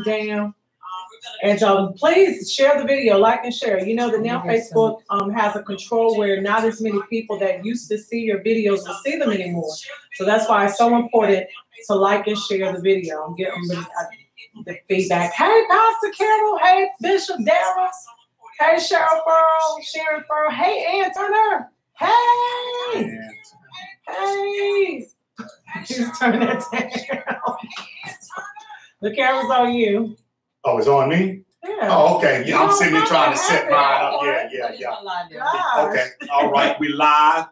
down. And please share the video, like and share. You know that now Facebook has a control where not as many people that used to see your videos will see them anymore. So that's why it's so important to like and share the video. I'm getting the feedback. Hey, Pastor Carol. Hey, Bishop Darrell. Hey, Cheryl Furl. Sharon Furl. Hey, Ann Turner. Hey. Hey. Please turn that down. The camera's on you. Oh, it's on me? Yeah. Oh, okay. Yeah, I'm sitting here trying to set mine up. Yeah. Okay. All right. We live.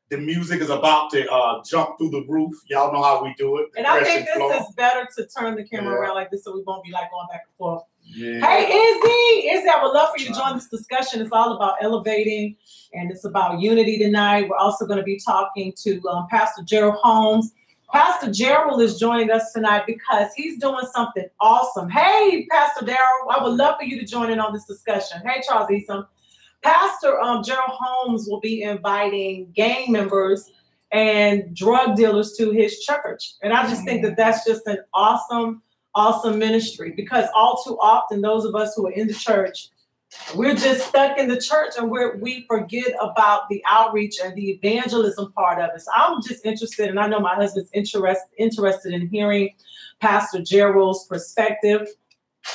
The music is about to jump through the roof. Y'all know how we do it. And I think this is better to turn the camera around like this so we won't be like going back and forth. Yeah. Hey, Izzy, I would love for you to join this discussion. It's all about elevating, and it's about unity tonight. We're also going to be talking to Pastor Gerald Holmes. Pastor Gerald is joining us tonight because he's doing something awesome. Hey, Pastor Darrell, I would love for you to join in on this discussion. Hey, Charles Eason. Pastor Gerald Holmes will be inviting gang members and drug dealers to his church. And I just think that that's just an awesome, awesome ministry, because all too often those of us who are in the church, we're just stuck in the church and we forget about the outreach and the evangelism part of it. So I'm just interested, and I know my husband's interested in hearing Pastor Gerald's perspective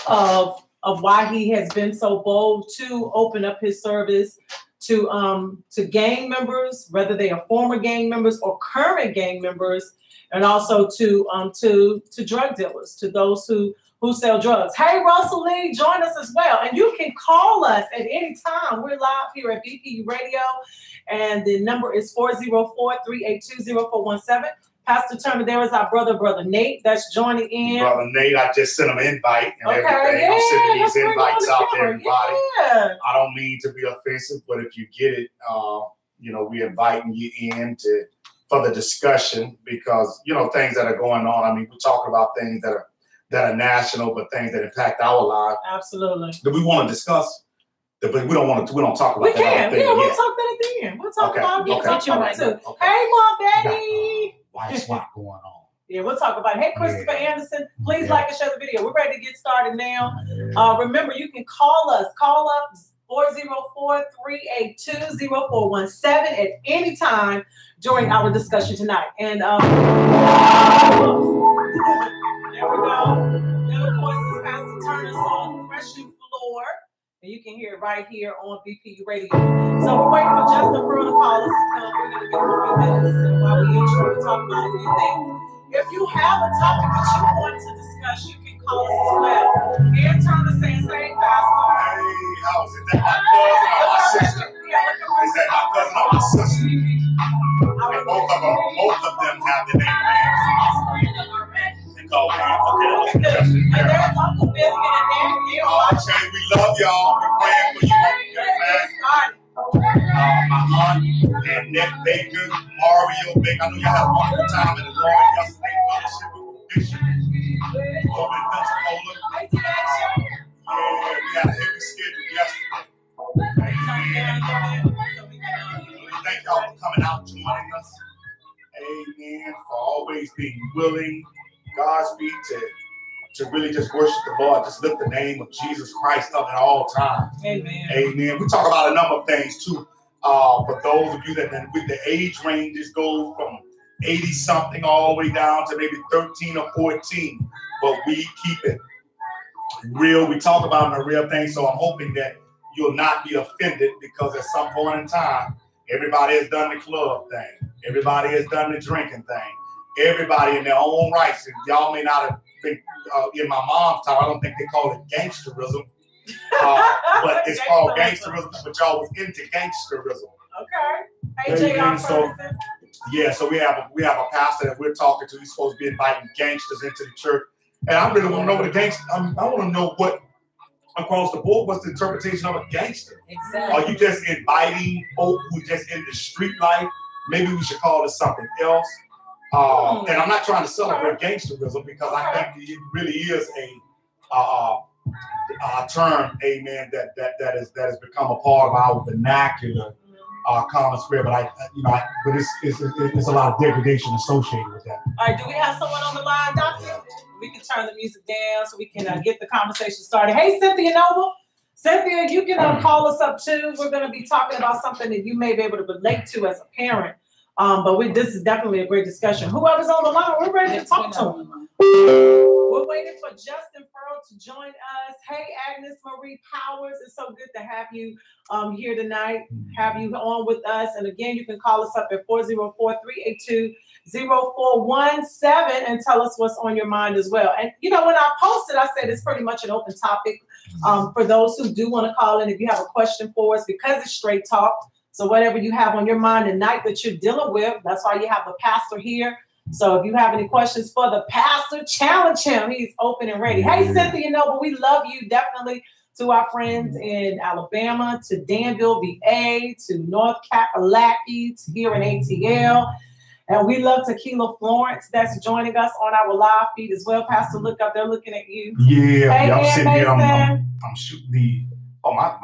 of why he has been so bold to open up his service to gang members, whether they are former gang members or current gang members, and also to drug dealers, to those who sell drugs. Hey, Russell Lee, join us as well. And you can call us at any time. We're live here at BPU Radio, and the number is 404-382-0417. Pastor Turner, there is our brother Nate, that's joining in. Brother Nate, I just sent him an invite and everything. Yeah, I'm sending these invites out to everybody. Yeah. I don't mean to be offensive, but if you get it, we're inviting you in for the discussion, because, things that are going on. I mean, we're talking about things that are national, but things that impact our lives. Absolutely. That we want to discuss, but we don't talk about we that. We can. Yeah, we'll talk about it then. We'll talk about it too. Hey, Mom, Betty. White swap going on. Yeah, we'll talk about it. Hey, Christopher Anderson, please like and share the video. We're ready to get started now. Remember, you can call us. Call up 404-382-0417 at any time during our discussion tonight. And there we go. Then, of course, is Pastor Turner's song, Threshing Floor. And you can hear it right here on BPU Radio. So we're waiting for Justin Pearl to call us. We're going to give him a few minutes while we intro to talk about a few things. If you have a topic that you want to discuss, you can call us as well. Ann Turner saying, hey, Pastor. Hey, how's it? Is that my cousin or my sister? Is that my cousin or my sister? And both of them have the name Ann. Okay, and there's Uncle Billy and okay, we love y'all. We're praying for you. My aunt, Annette Baker, Mario Baker. I know y'all had a wonderful time in the Lord yesterday. Fellowship with Bishop over in Pensacola. Yeah, we had a heavy schedule yesterday. Thank y'all for coming out and joining us. Amen. For always being willing, Godspeed, to really just worship the Lord, just lift the name of Jesus Christ up at all times. Amen. Amen. We talk about a number of things too. For those of you that with the age ranges go from 80 something all the way down to maybe 13 or 14, but we keep it real. We talk about the real thing. So I'm hoping that you'll not be offended, because at some point in time, everybody has done the club thing. Everybody has done the drinking thing. Everybody in their own rights. And y'all may not have been in my mom's time. I don't think they call it gangsterism, but it's called gangsterism. But y'all was into gangsterism. Okay. Hey, so we have a pastor that we're talking to. He's supposed to be inviting gangsters into the church, and I really want to know what a gangster. I want to know what across the board. What's the interpretation of a gangster? Exactly. Are you just inviting folk who just in the street life? Maybe we should call it something else. And I'm not trying to celebrate gangsterism, because I think it really is a term, amen, that has become a part of our vernacular common spirit. But but it's a lot of degradation associated with that. All right, do we have someone on the line, Doctor? We can turn the music down so we can get the conversation started. Hey, Cynthia Noble. Cynthia, you can call us up too. We're going to be talking about something that you may be able to relate to as a parent. But this is definitely a great discussion. Whoever's on the line, we're ready to talk to them. We're waiting for Justin Furrow to join us. Hey, Agnes Marie Powers, it's so good to have you here tonight, have you on with us. And again, you can call us up at 404-382-0417 and tell us what's on your mind as well. And, when I posted, I said it's pretty much an open topic for those who do want to call in if you have a question for us, because it's straight talk. So whatever you have on your mind tonight that you're dealing with, that's why you have the pastor here. So if you have any questions for the pastor, challenge him. He's open and ready. Hey, Cynthia Noble, we love you. Definitely to our friends in Alabama, to Danville, VA, to North Kakalaki, to here in ATL. And we love Tequila Florence that's joining us on our live feed as well. Pastor, look up. They're looking at you. Yeah. Hey, I'm sitting here. I'm shooting the... Oh, my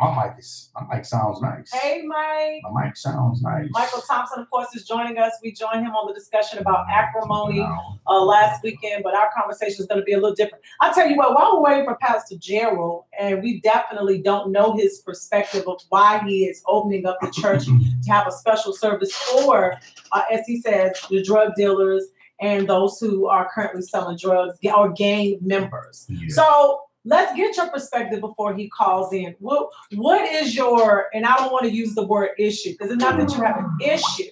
mic sounds nice. Hey, Mike. My mic sounds nice. Michael Thompson, of course, is joining us. We joined him on the discussion about acrimony last weekend, but our conversation is going to be a little different. I'll tell you what, while we're waiting for Pastor Gerald, and we definitely don't know his perspective of why he is opening up the church to have a special service for, as he says, the drug dealers and those who are currently selling drugs or gang members. Yeah. So let's get your perspective before he calls in. What is your, and I don't want to use the word issue, because it's not that you have an issue,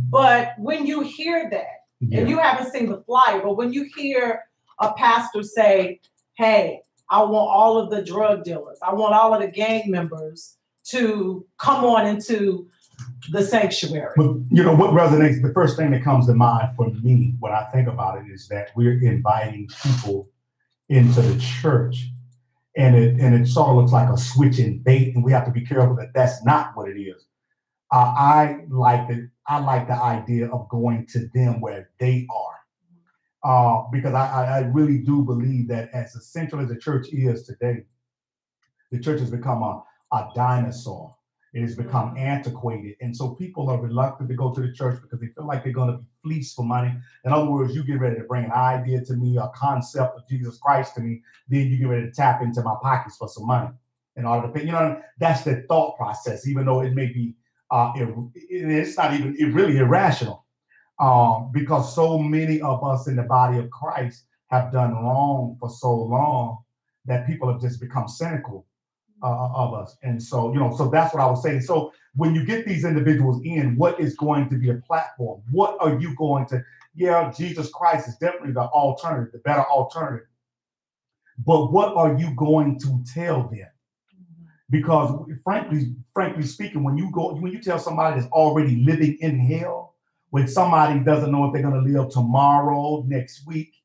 but when you hear that, and you haven't seen the flyer, but when you hear a pastor say, hey, I want all of the drug dealers, I want all of the gang members to come on into the sanctuary. But what resonates, the first thing that comes to mind for me when I think about it is that we're inviting people into the church, and it sort of looks like a switch and bait, and we have to be careful that that's not what it is. I like the idea of going to them where they are, because I really do believe that as essential as the church is today, the church has become a dinosaur. It has become antiquated, and so people are reluctant to go to the church because they feel like they're going to be fleeced for money. In other words, you get ready to bring an idea to me, a concept of Jesus Christ to me, then you get ready to tap into my pockets for some money in order to pay. That's the thought process, even though it may be, it's not even really irrational, because so many of us in the body of Christ have done wrong for so long that people have just become cynical of us. And so, so that's what I was saying. So when you get these individuals in, what is going to be a platform? What are you going to, Jesus Christ is definitely the alternative, the better alternative. But what are you going to tell them? Because frankly speaking, when you tell somebody that's already living in hell, when somebody doesn't know if they're going to live tomorrow, next week,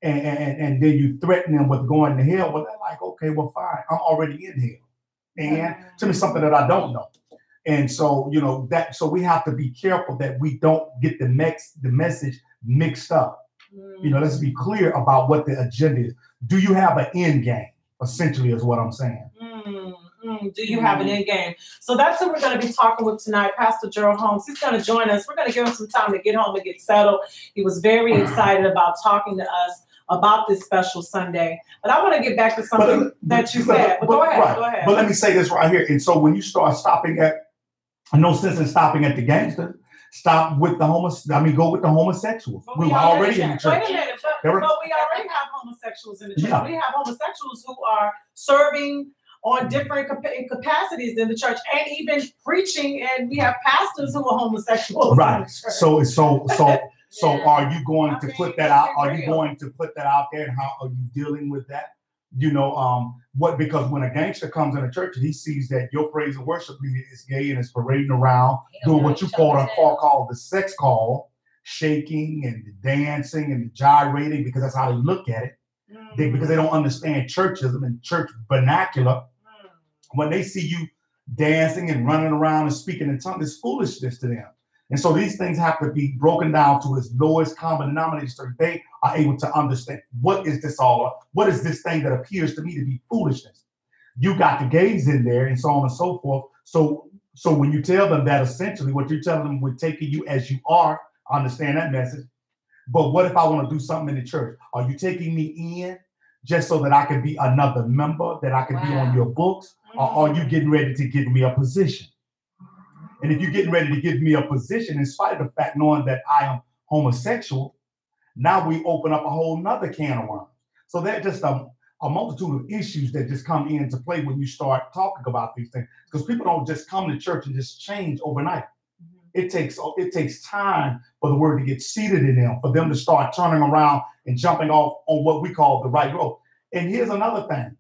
and then you threaten them with going to hell, well, they're like, okay, well, fine, I'm already in hell. And tell me something that I don't know. And so, so we have to be careful that we don't get the message mixed up. Let's be clear about what the agenda is. Do you have an end game? Essentially is what I'm saying. Do you have an end game? So that's who we're going to be talking with tonight, Pastor Gerald Holmes. He's going to join us. We're going to give him some time to get home and get settled. He was very excited about talking to us about this special Sunday. But I want to get back to something that you said. But go ahead. Right. Go ahead. But let me say this right here. And so when you start stopping at, no sense in stopping at the gangsters, stop with the go with the homosexuals. We were already in the church. Wait a minute. But we already have homosexuals in the church. Yeah. We have homosexuals who are serving on different capacities in the church and even preaching. And we have pastors who are homosexuals. Right. So are you going to put that out? Are you going to put that out there? And how are you dealing with that? Because when a gangster comes in a church and he sees that your praise and worship leader is gay and is parading around, doing what you call the sex call, shaking and dancing and gyrating, because that's how they look at it. Because they don't understand churchism and church vernacular. When they see you dancing and running around and speaking in tongues, it's foolishness to them. And so these things have to be broken down to its lowest common denominator so they are able to understand, what is this all about? What is this thing that appears to me to be foolishness? You got the gays in there and so on and so forth. So So when you tell them that, essentially what you're telling them, we're taking you as you are. I understand that message. But what if I want to do something in the church? Are you taking me in just so that I can be another member, that I can be on your books? Or are you getting ready to give me a position? And if you're getting ready to give me a position, in spite of the fact knowing that I am homosexual, now we open up a whole nother can of worms. So there's just a multitude of issues that just come into play when you start talking about these things. Because people don't just come to church and just change overnight. It takes time for the word to get seated in them, for them to start turning around and jumping off on what we call the right road. And here's another thing.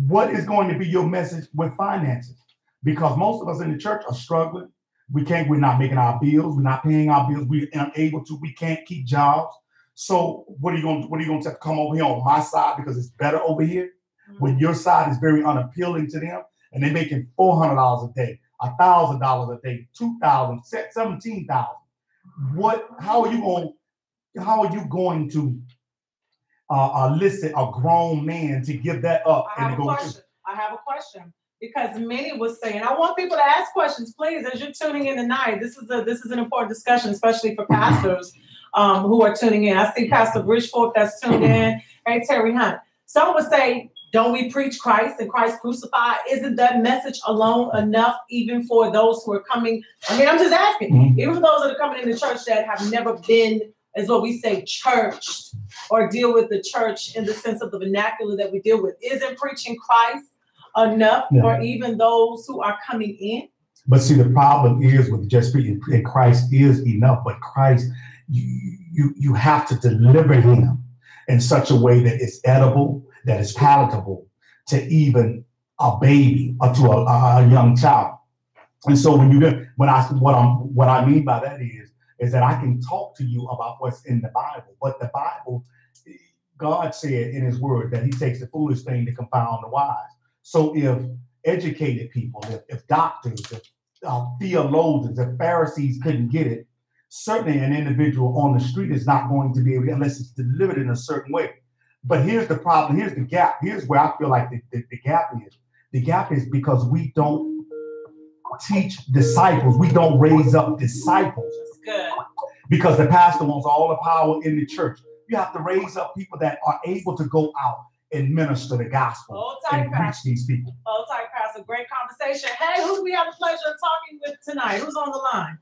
What is going to be your message with finances? Because most of us in the church are struggling. We're not making our bills. We're not paying our bills. We're unable to. We can't keep jobs. So what are you going to come over here on my side because it's better over here? When your side is very unappealing to them and they're making $400 a day, $1,000 a day, $2,000, $17,000. How are you going to elicit a grown man to give that up? I have a question. Because many will say, and I want people to ask questions, please, as you're tuning in tonight. This is an important discussion, especially for pastors who are tuning in. I see Pastor Bridgeforth that's tuned in. Hey, Terry Hunt. Some would say, don't we preach Christ and Christ crucified? Isn't that message alone enough even for those who are coming? I mean, I'm just asking. Even for those that are coming into church that have never been, as what we say, churched or deal with the church in the sense of the vernacular that we deal with. Isn't preaching Christ enough for even those who are coming in? But see, the problem is with just speaking, Christ is enough, but Christ, you have to deliver him in such a way that it's edible, that is palatable to even a baby or to a young child. And so what I mean by that is that I can talk to you about what's in the Bible, but the Bible, God said in his word that he takes the foolish thing to confound the wise. So if educated people, if doctors, if theologians, if Pharisees couldn't get it, certainly an individual on the street is not going to be able to, unless it's delivered in a certain way. But here's the problem. Here's the gap. Here's where I feel like the gap is. The gap is because we don't teach disciples. We don't raise up disciples. That's good. Because the pastor wants all the power in the church. You have to raise up people that are able to go out and minister the gospel and reach these people. Hold tight, Pastor. Great conversation. Hey, who do we have the pleasure of talking with tonight? Who's on the line?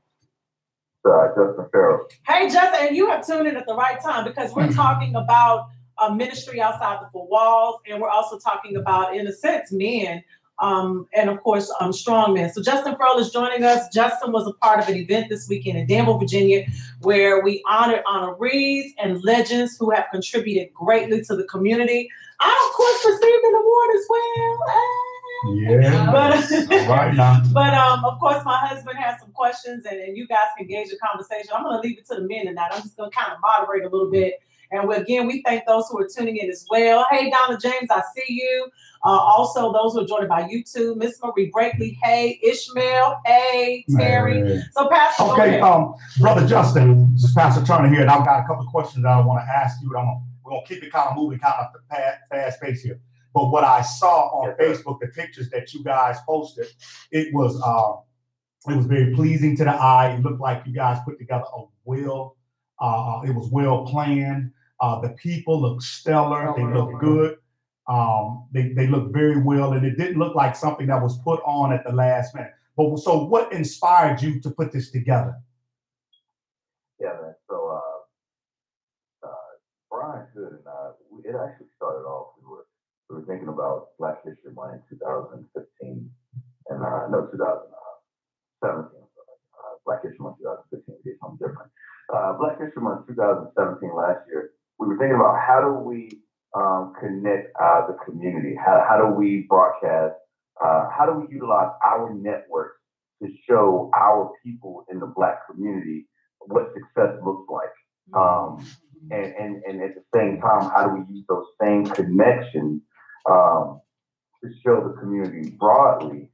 Justin Farrell. Hey, Justin, and you have tuned in at the right time because we're talking about ministry outside the four walls, and we're also talking about, in a sense, men, and of course, strong men. So Justin Farrell is joining us. Justin was a part of an event this weekend in Danville, Virginia, where we honored honorees and legends who have contributed greatly to the community. I, of course, received an award as well. Yeah, but right now. But of course, my husband has some questions, and you guys can engage the conversation. I'm going to leave it to the men tonight. I'm just going to kind of moderate a little bit. And we thank those who are tuning in as well. Hey, Donna James, I see you. Also, those who are joined by YouTube, Miss Marie Brakely. Hey, Ishmael. Hey, Terry. Man. So, Pastor. Okay, Brother Justin, this is Pastor Turner here, and I've got a couple of questions that I want to ask you. We're going to keep it kind of moving, kind of fast pace here. But what I saw on Facebook, the pictures that you guys posted, it was very pleasing to the eye. It looked like you guys put together it was well planned. The people look stellar. They look good. They look very well, and it didn't look like something that was put on at the last minute. But so, what inspired you to put this together? Yeah, man. So Brian Hood and I, it actually started off. We were thinking about Black History Month in 2015, and 2017. Black History Month 2015 did something different. Black History Month 2017 last year, we were thinking about how do we connect the community? How do we broadcast? How do we utilize our network to show our people in the Black community what success looks like? And at the same time, how do we use those same connections to show the community broadly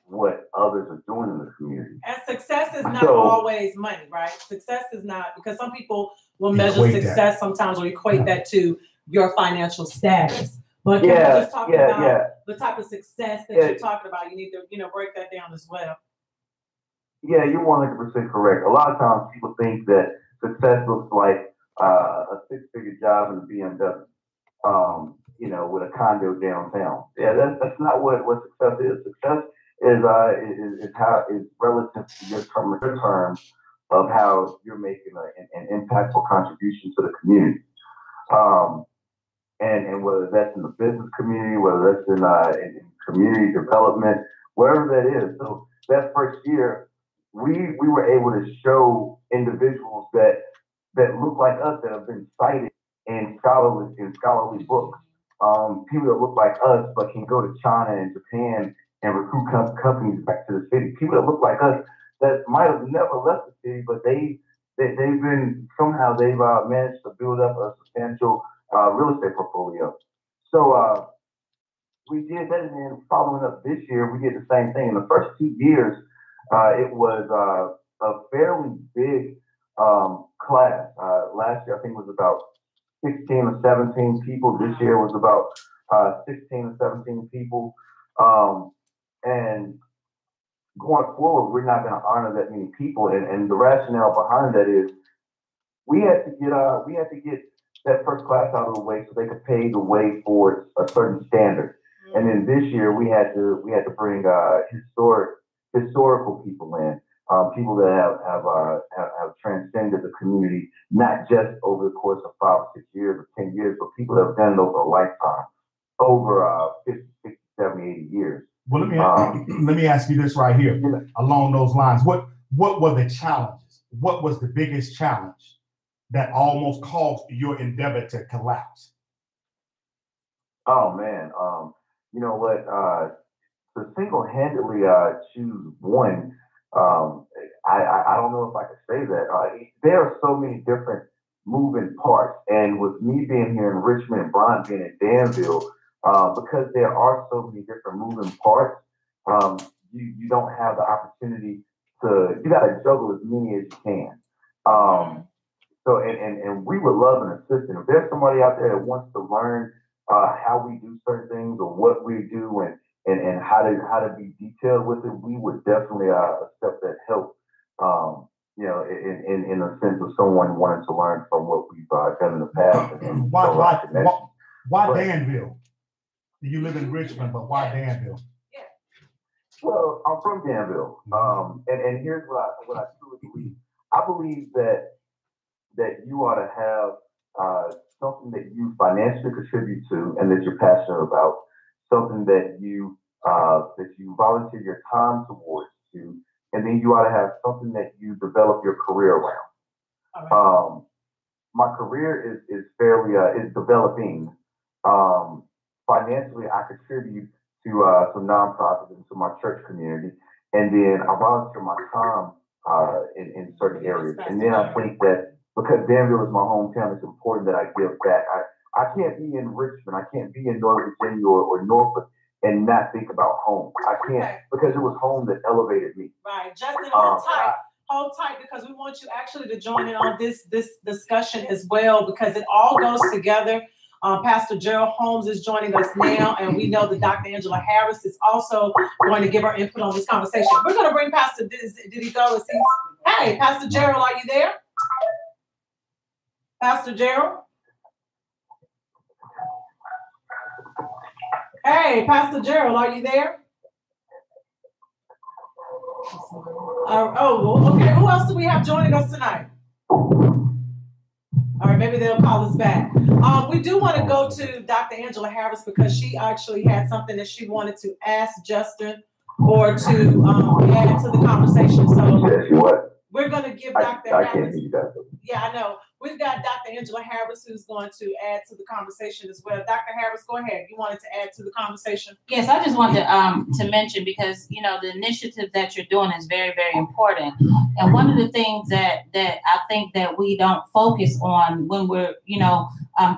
what others are doing in the community? And success is not always money, right? Success is not, because some people will measure success sometimes or equate that to your financial status. But can you just talk about the type of success that you're talking about? You need to, break that down as well. Yeah, you're 100% correct. A lot of times people think that success looks like a six-figure job in a BMW, with a condo downtown. Yeah, that's not what success is. Success is relative to your terms of how you're making an impactful contribution to the community. And whether that's in the business community, whether that's in community development, wherever that is. So that first year, we were able to show individuals that look like us, that have been cited in scholarly books. People that look like us but can go to China and Japan and recruit companies back to the city. People that look like us that might have never left the city, but they've managed to build up a substantial real estate portfolio. So we did that, and then following up this year, we did the same thing. In the first 2 years, it was a fairly big class. Last year, I think it was about 16 or 17 people. This year was about 16 or 17 people. And going forward, we're not going to honor that many people. And the rationale behind that is we had to get that first class out of the way so they could pave the way for a certain standard. And then this year we had to bring historical people in, people that have transcended the community, not just over the course of 5 or 6 years or 10 years, but people that have done it over a lifetime, over 50, 60, 70, 80 years. Well, let me ask you this right here, along those lines. What were the challenges? What was the biggest challenge that almost caused your endeavor to collapse? Oh man, you know what? To single-handedly choose one, I don't know if I could say that. There are so many different moving parts, and with me being here in Richmond and Brian being in Danville, because there are so many different moving parts, you don't have the opportunity you got to juggle as many as you can. So, and we would love an assistant. If there's somebody out there that wants to learn how we do certain things or what we do and how to be detailed with it, we would definitely accept that help. In a sense of someone wanting to learn from what we've done in the past. Why Danville? You live in Richmond, but why Danville? Well, I'm from Danville, and here's what I truly believe. I believe that you ought to have something that you financially contribute to and that you're passionate about, something that you volunteer your time towards to, and then you ought to have something that you develop your career around. Right. My career is fairly is developing. Financially, I contribute to some nonprofits and to my church community, and then I volunteer my time in certain areas. And then I think that because Danville is my hometown, it's important that I give back. I can't be in Richmond, I can't be in Northern Virginia or Norfolk and not think about home. I can't, because it was home that elevated me. Right, Justin, hold tight, because we want you actually to join in on this discussion as well, because it all goes together. Pastor Gerald Holmes is joining us now, and we know that Dr. Angela Harris is also going to give her input on this conversation. We're going to bring Pastor, did he go? Hey, Pastor Gerald, are you there? Pastor Gerald? Hey, Pastor Gerald, are you there? Okay. Who else do we have joining us tonight? All right, maybe they'll call us back. We do want to go to Dr. Angela Harris because she actually had something that she wanted to ask Justin or to add to the conversation. So we're going to give Dr. Harris. Can't hear you guys. Yeah, I know. We've got Dr. Angela Harris who's going to add to the conversation as well. Dr. Harris, go ahead. You wanted to add to the conversation? Yes, I just wanted to mention, because, the initiative that you're doing is very, very important. And one of the things that I think that we don't focus on when we're,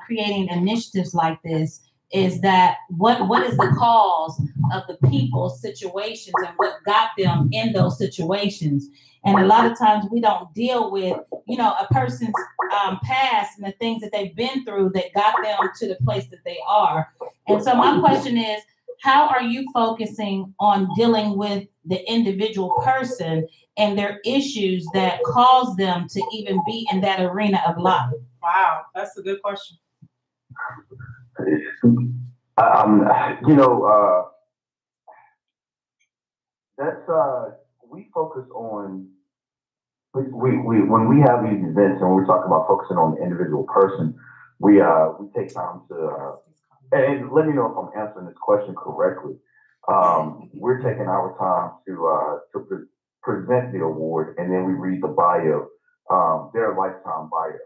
creating initiatives like this is that what is the cause of the people's situations and what got them in those situations. And a lot of times we don't deal with, a person's past and the things that they've been through that got them to the place that they are. And so my question is, how are you focusing on dealing with the individual person and their issues that cause them to even be in that arena of life? Wow, that's a good question. We focus on, when we have these events and we're talking about focusing on the individual person, we take time to, and let me know if I'm answering this question correctly. We're taking our time to present the award, and then we read the bio, their lifetime bio.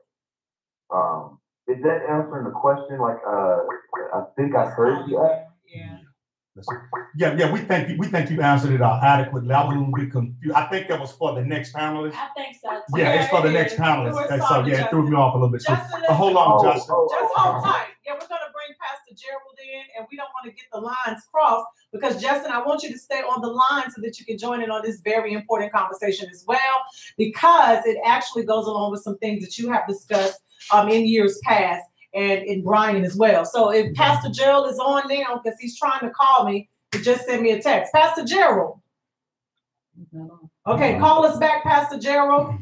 Is that answering the question? Like, I think I heard you. Yeah. We think you answered it adequately. I was a little bit confused. I think that was for the next panelist. I think so. Yeah, it's for the next panelist. So yeah, it threw me off a little bit. Justin, but hold on, Justin. Just hold tight. Yeah, we're gonna bring Pastor Gerald in, and we don't want to get the lines crossed because Justin, I want you to stay on the line so that you can join in on this very important conversation as well, because it actually goes along with some things that you have discussed in years past. And in Brian as well. So if Pastor Gerald is on now, because he's trying to call me, he just sent me a text. Pastor Gerald. Okay, call us back, Pastor Gerald.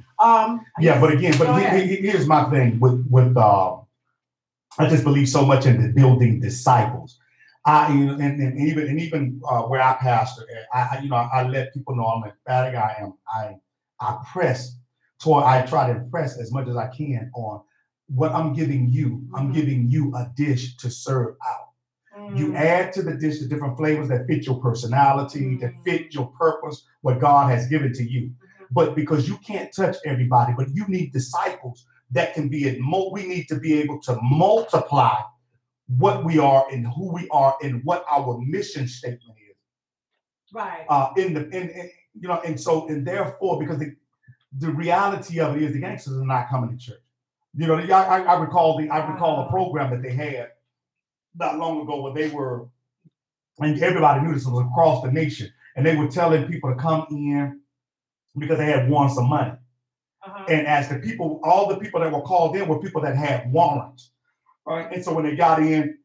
Here's my thing with I just believe so much in the building disciples. And even where I pastor, I let people know I'm emphatic. I press toward. I try to impress as much as I can on what I'm giving you. I'm giving you a dish to serve out. You add to the dish the different flavors that fit your personality, that fit your purpose, what God has given to you. But because you can't touch everybody, but you need disciples that can be we need to be able to multiply what we are and who we are and what our mission statement is. Right. And therefore, because the reality of it is the gangsters are not coming to church. I recall a program that they had not long ago where they were, and everybody knew this was across the nation, and they were telling people to come in because they had won some money. And as all the people that were called in were people that had warrants. Right? And so when they got in,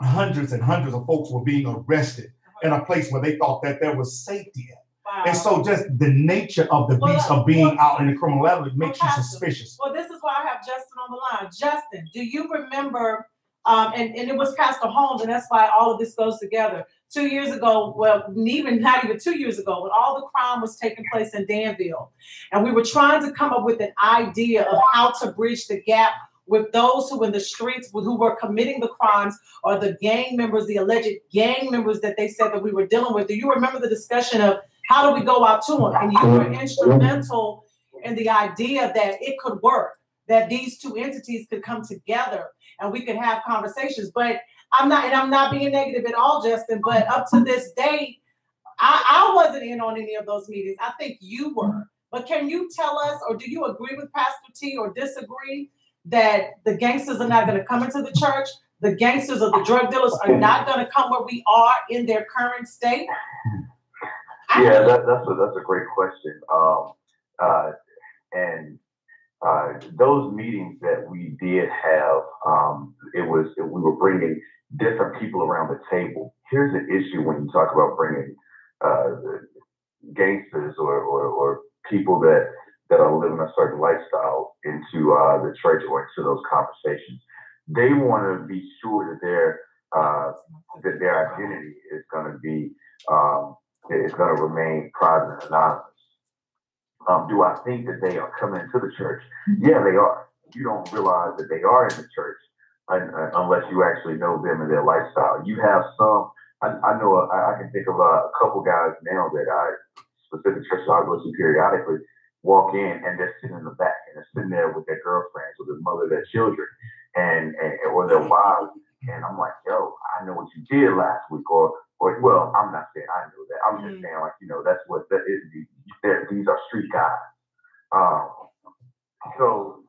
hundreds and hundreds of folks were being arrested in a place where they thought that there was safety at. Wow. And so just the nature of the beast of being out in the criminal level makes you suspicious. Well, this is why I have Justin on the line. Justin, do you remember, and it was Pastor Holmes, and that's why all of this goes together. 2 years ago, not even 2 years ago, when all the crime was taking place in Danville, and we were trying to come up with an idea of how to bridge the gap with those who in the streets, who were committing the crimes, or the gang members, the alleged gang members that they said that we were dealing with. Do you remember the discussion of how do we go out to them? And you were instrumental in the idea that it could work, that these two entities could come together and we could have conversations. But I'm not being negative at all, Justin, but up to this day, I wasn't in on any of those meetings. I think you were. But can you tell us, or do you agree with Pastor T or disagree that the gangsters are not going to come into the church? The gangsters or the drug dealers are not going to come where we are in their current state? Yeah, that's a great question. Those meetings that we did have, we were bringing different people around the table. Here's the issue when you talk about bringing gangsters or people that are living a certain lifestyle into the church or into those conversations. They want to be sure that their identity is going to be remain private and anonymous. Do I think that they are coming into the church? Yeah, they are. You don't realize that they are in the church unless you actually know them and their lifestyle. You have some. I know. I can think of a couple guys now that specific churches I go to periodically, walk in and they're sitting in the back and they're sitting there with their girlfriends or their mother, their children, and or their wives. And I'm like, yo, I know what you did last week, or well, I'm not saying I know that. I'm just saying, like, that's what that is. These are street guys. So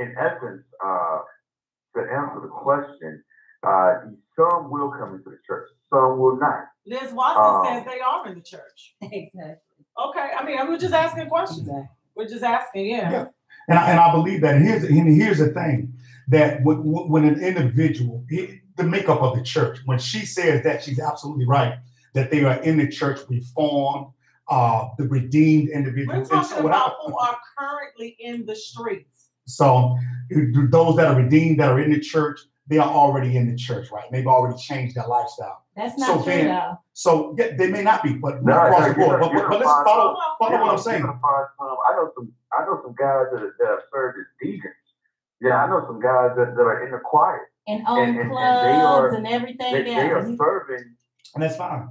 in essence, to answer the question, Some will come into the church, some will not. Liz Watson says they are in the church. Exactly. Okay, I mean, we're just asking questions. Exactly. We're just asking, yeah. And I believe that here's the thing, that when an individual, the makeup of the church, when she says that, she's absolutely right, that they are in the church reformed, the redeemed individuals. We're talking about who are currently in the streets. So those that are redeemed, that are in the church, they are already in the church, right? They've already changed their lifestyle. That's not true, though. So yeah, they may not be, but across the board. But let's follow what I'm saying. I know some guys that have served as deacons. Yeah, I know some guys that are in the choir. And own clubs and everything else. They are serving. And that's fine.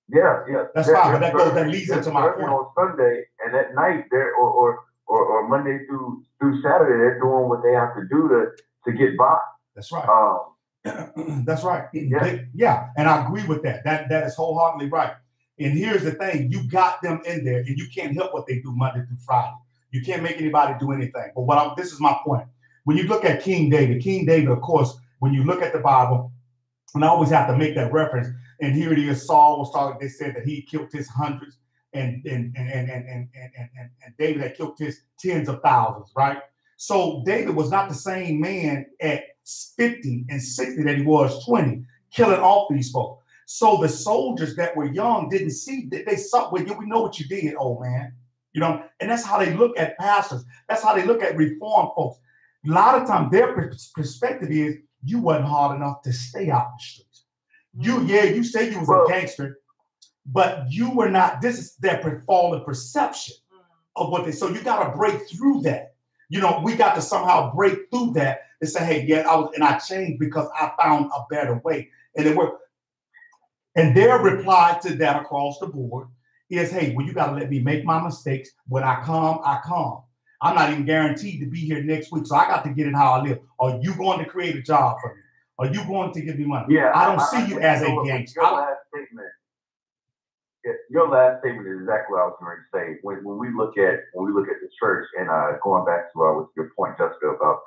Yeah. That's fine, but that leads into my point. On Sunday, and at night, or Monday through Saturday, they're doing what they have to do to get by. That's right. That's right. Yeah, and I agree with that. That is wholeheartedly right. And here's the thing: you got them in there, and you can't help what they do Monday through Friday. You can't make anybody do anything. But this is my point. When you look at King David, of course, when you look at the Bible, and I always have to make that reference. And here it is: Saul was talking. They said that he killed his hundreds, and David had killed his tens of thousands. Right. So David was not the same man at 50 and 60 that he was 20, killing off these folks. So the soldiers that were young didn't see that. They saw, well, we know what you did, old man. You know, and that's how they look at pastors. That's how they look at reformed folks. A lot of times their perspective is you wasn't hard enough to stay out in the streets. You say you was a gangster, but you were not. This is their fallen perception of what they. So you got to break through that. You know, we got to somehow break through that and say, hey, yeah, I changed because I found a better way. And it worked. And their reply to that across the board is, hey, well, you got to let me make my mistakes. When I come, I come. I'm not even guaranteed to be here next week, so I got to get in how I live. Are you going to create a job for me? Are you going to give me money? Yeah, I don't see you as a gangster. Your last statement is exactly what I was going to say. When we look at the church, and going back to with your point, Jessica, about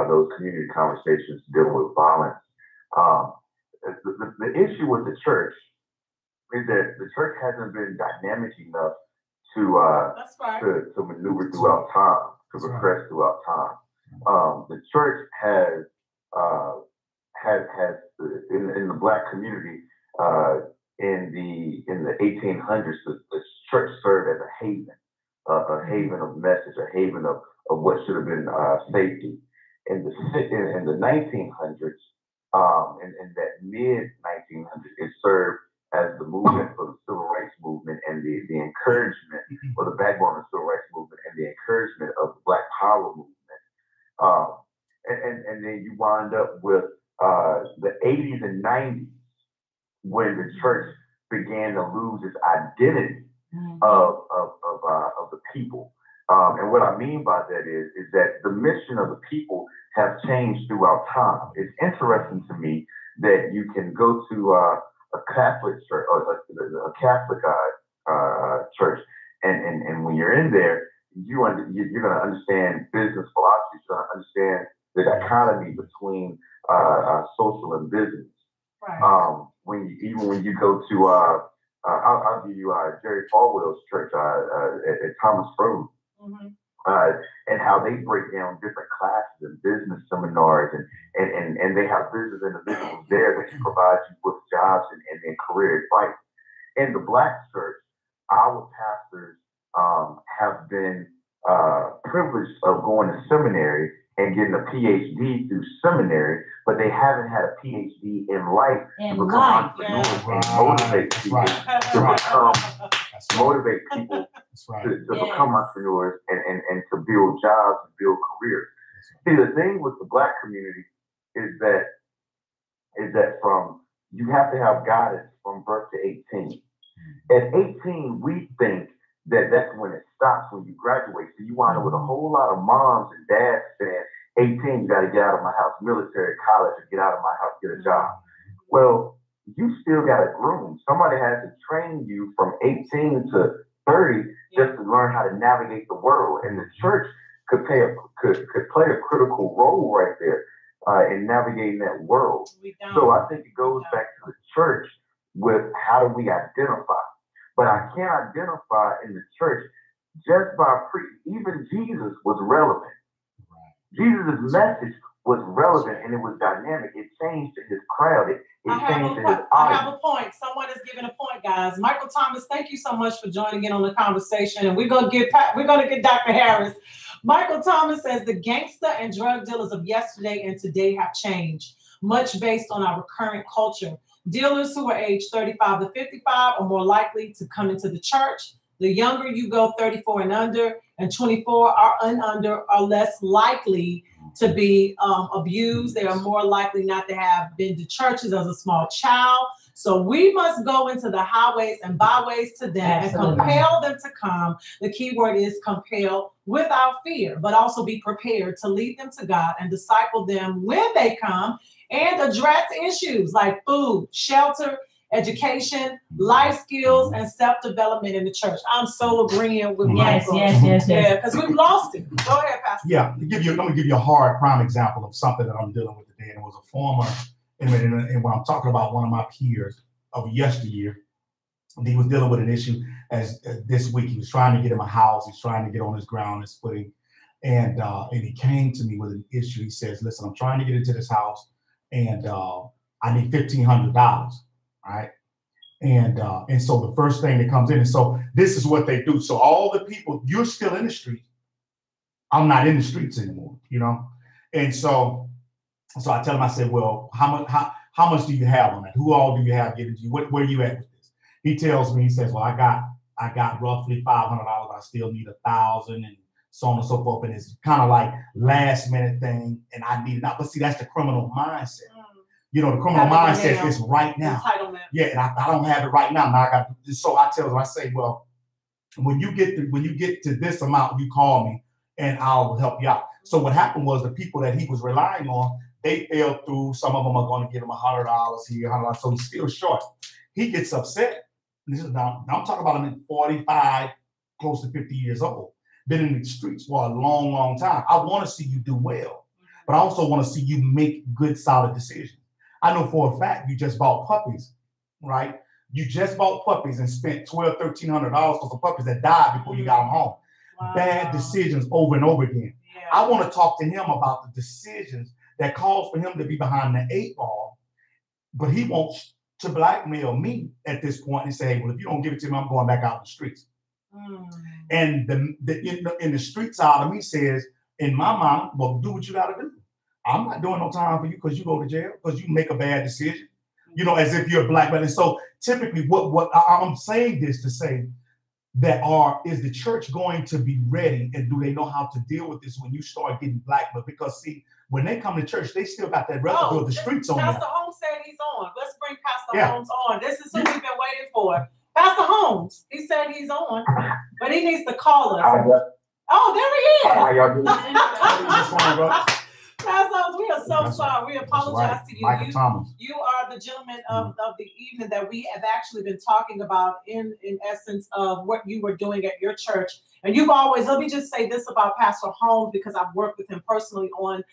those community conversations dealing with violence, the issue with the church is that the church hasn't been dynamic enough to maneuver throughout time, to progress throughout time. The church has in the Black community. In the 1800s, the church served as a haven of message, a haven of what should have been safety. In the 1900s, in that mid 1900s, it served as the movement for the civil rights movement and the encouragement, or the backbone of the civil rights movement and the encouragement of the Black Power movement. And then you wind up with the 80s and 90s, when the church began to lose its identity of the people. And what I mean by that is that the mission of the people have changed throughout time. It's interesting to me that you can go to a Catholic church, or a Catholic church, and when you're in there, you're going to understand business philosophy. You're going to understand the dichotomy between social and business. Right. When you go to I'll give you Jerry Falwell's church at Thomas Road, and how they break down different classes and business seminars, and they have business individuals there that can provide you with jobs and career advice. In the Black church, our pastors have been privileged of going to seminary and getting a PhD through seminary, but they haven't had a PhD in life to become entrepreneurs and motivate people to become entrepreneurs and to build jobs and build careers. See, the thing with the Black community is that from you have to have guidance from birth to 18. At 18, we think that's when it stops, when you graduate. So you wind up with a whole lot of moms and dads saying, 18, you got to get out of my house, military, college, or get out of my house, get a job. Well, you still got to groom. Somebody has to train you from 18 to 30 just to learn how to navigate the world. And the church could play a critical role right there. in navigating that world. So I think it goes back to the church with how do we identify. But I can't identify in the church just by even Jesus was relevant. Jesus' message was relevant and it was dynamic. It changed to his crowd. It changed to his audience. I have a point. Someone is giving a point, guys. Michael Thomas, thank you so much for joining in on the conversation. And we're gonna get Dr. Harris. Michael Thomas says the gangster and drug dealers of yesterday and today have changed, much based on our current culture. Dealers who are aged 35 to 55 are more likely to come into the church. The younger you go, 34 and under, and 24 and under, are less likely to be abused. They are more likely not to have been to churches as a small child. So we must go into the highways and byways to them and compel them to come. The key word is compel, without fear, but also be prepared to lead them to God and disciple them when they come and address issues like food, shelter, education, life skills, and self-development in the church. I'm so agreeing with Michael. Yes. Yeah, because we've lost it. Go ahead, Pastor. Yeah, let me give you a prime example of something that I'm dealing with today. And it was a former, and when I'm talking about one of my peers of yesteryear, he was dealing with an issue as this week. He was trying to get him a house. He's trying to get on his ground, his footing. And he came to me with an issue. He says, listen, I'm trying to get into this house and I need $1,500. Right. And so the first thing that comes in, and so this is what they do. So all the people, you're still in the street. I'm not in the streets anymore, And so I tell him, I said, well, how much do you have on that? Who all do you have getting to you? Where are you at with this? He tells me, he says, well, I got roughly $500. I still need $1,000 and so on and so forth. And it's kind of like last minute thing. And I need it now. But see, that's the criminal mindset. The criminal mindset is right now. Entitlement. Yeah, and I don't have it right now. Now I got. So I tell them, I say, well, when you get to this amount, you call me and I'll help you out. So what happened was the people that he was relying on, they fell through. Some of them are going to give him $100 here, $100. So he's still short. He gets upset. Now I'm talking about him at 45, close to 50 years old. Been in the streets for a long, long time. I want to see you do well, but I also want to see you make good, solid decisions. I know for a fact you just bought puppies, right? You just bought puppies and spent $1,200, $1,300 for some puppies that died before you got them home. Wow. Bad decisions over and over again. Yeah. I want to talk to him about the decisions that caused for him to be behind the 8 ball, but he wants to blackmail me at this point and say, hey, well, if you don't give it to me, I'm going back out in the streets. And in the street side of me says, in my mind, well, do what you got to do. I'm not doing no time for you because you go to jail, because you make a bad decision, as if you're a black man. And so typically what I'm saying this to say that is the church going to be ready, and do they know how to deal with this when you start getting blackmailed? Because see, when they come to church, they still got that residue of the streets on them. Pastor Holmes said he's on. Let's bring Pastor Holmes on. This is who we've been waiting for. Pastor Holmes, he said he's on, but he needs to call us. Oh, there he is. How y'all doing? Pastor Holmes, we are so sorry. We apologize to you. Michael Thomas. You are the gentleman of the evening that we have actually been talking about in essence of what you were doing at your church. And you've always, let me just say this about Pastor Holmes, because I've worked with him personally on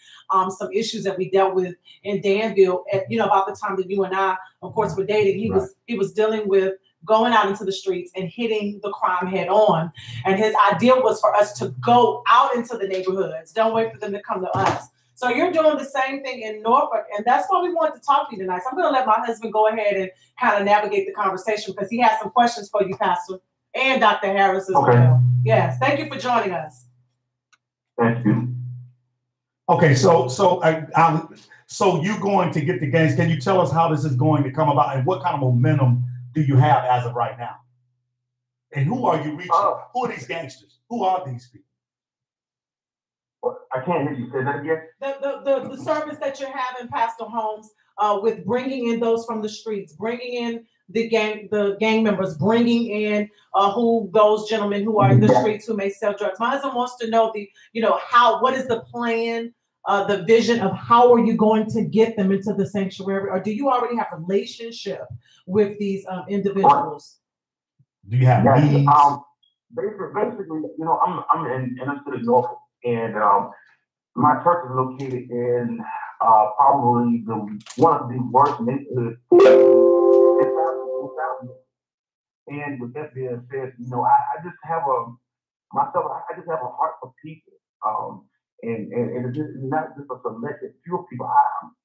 some issues that we dealt with in Danville at, about the time that you and I, of course, were dating. He was dealing with going out into the streets and hitting the crime head on. And his idea was for us to go out into the neighborhoods. Don't wait for them to come to us. So you're doing the same thing in Norfolk, and that's why we wanted to talk to you tonight. So I'm going to let my husband go ahead and kind of navigate the conversation, because he has some questions for you, Pastor, and Dr. Harris as well. Yes, thank you for joining us. Thank you. Okay, so you're going to get the gains. Can you tell us how this is going to come about, and what kind of momentum do you have as of right now? And who are you reaching? Who are these gangsters? Who are these people? I can't hear you. Say that again. The service that you're having, Pastor Holmes, with bringing in those from the streets, bringing in the gang members, bringing in those gentlemen who are in the streets who may sell drugs. My husband wants to know what is the plan, the vision of how are you going to get them into the sanctuary, or do you already have a relationship with these individuals? Do you have needs? Basically, I'm in inner city Norfolk. And my church is located in probably one of the worst neighborhoods in South. And with that being said, I just have I just have a heart for people. And it's not just a selected few people.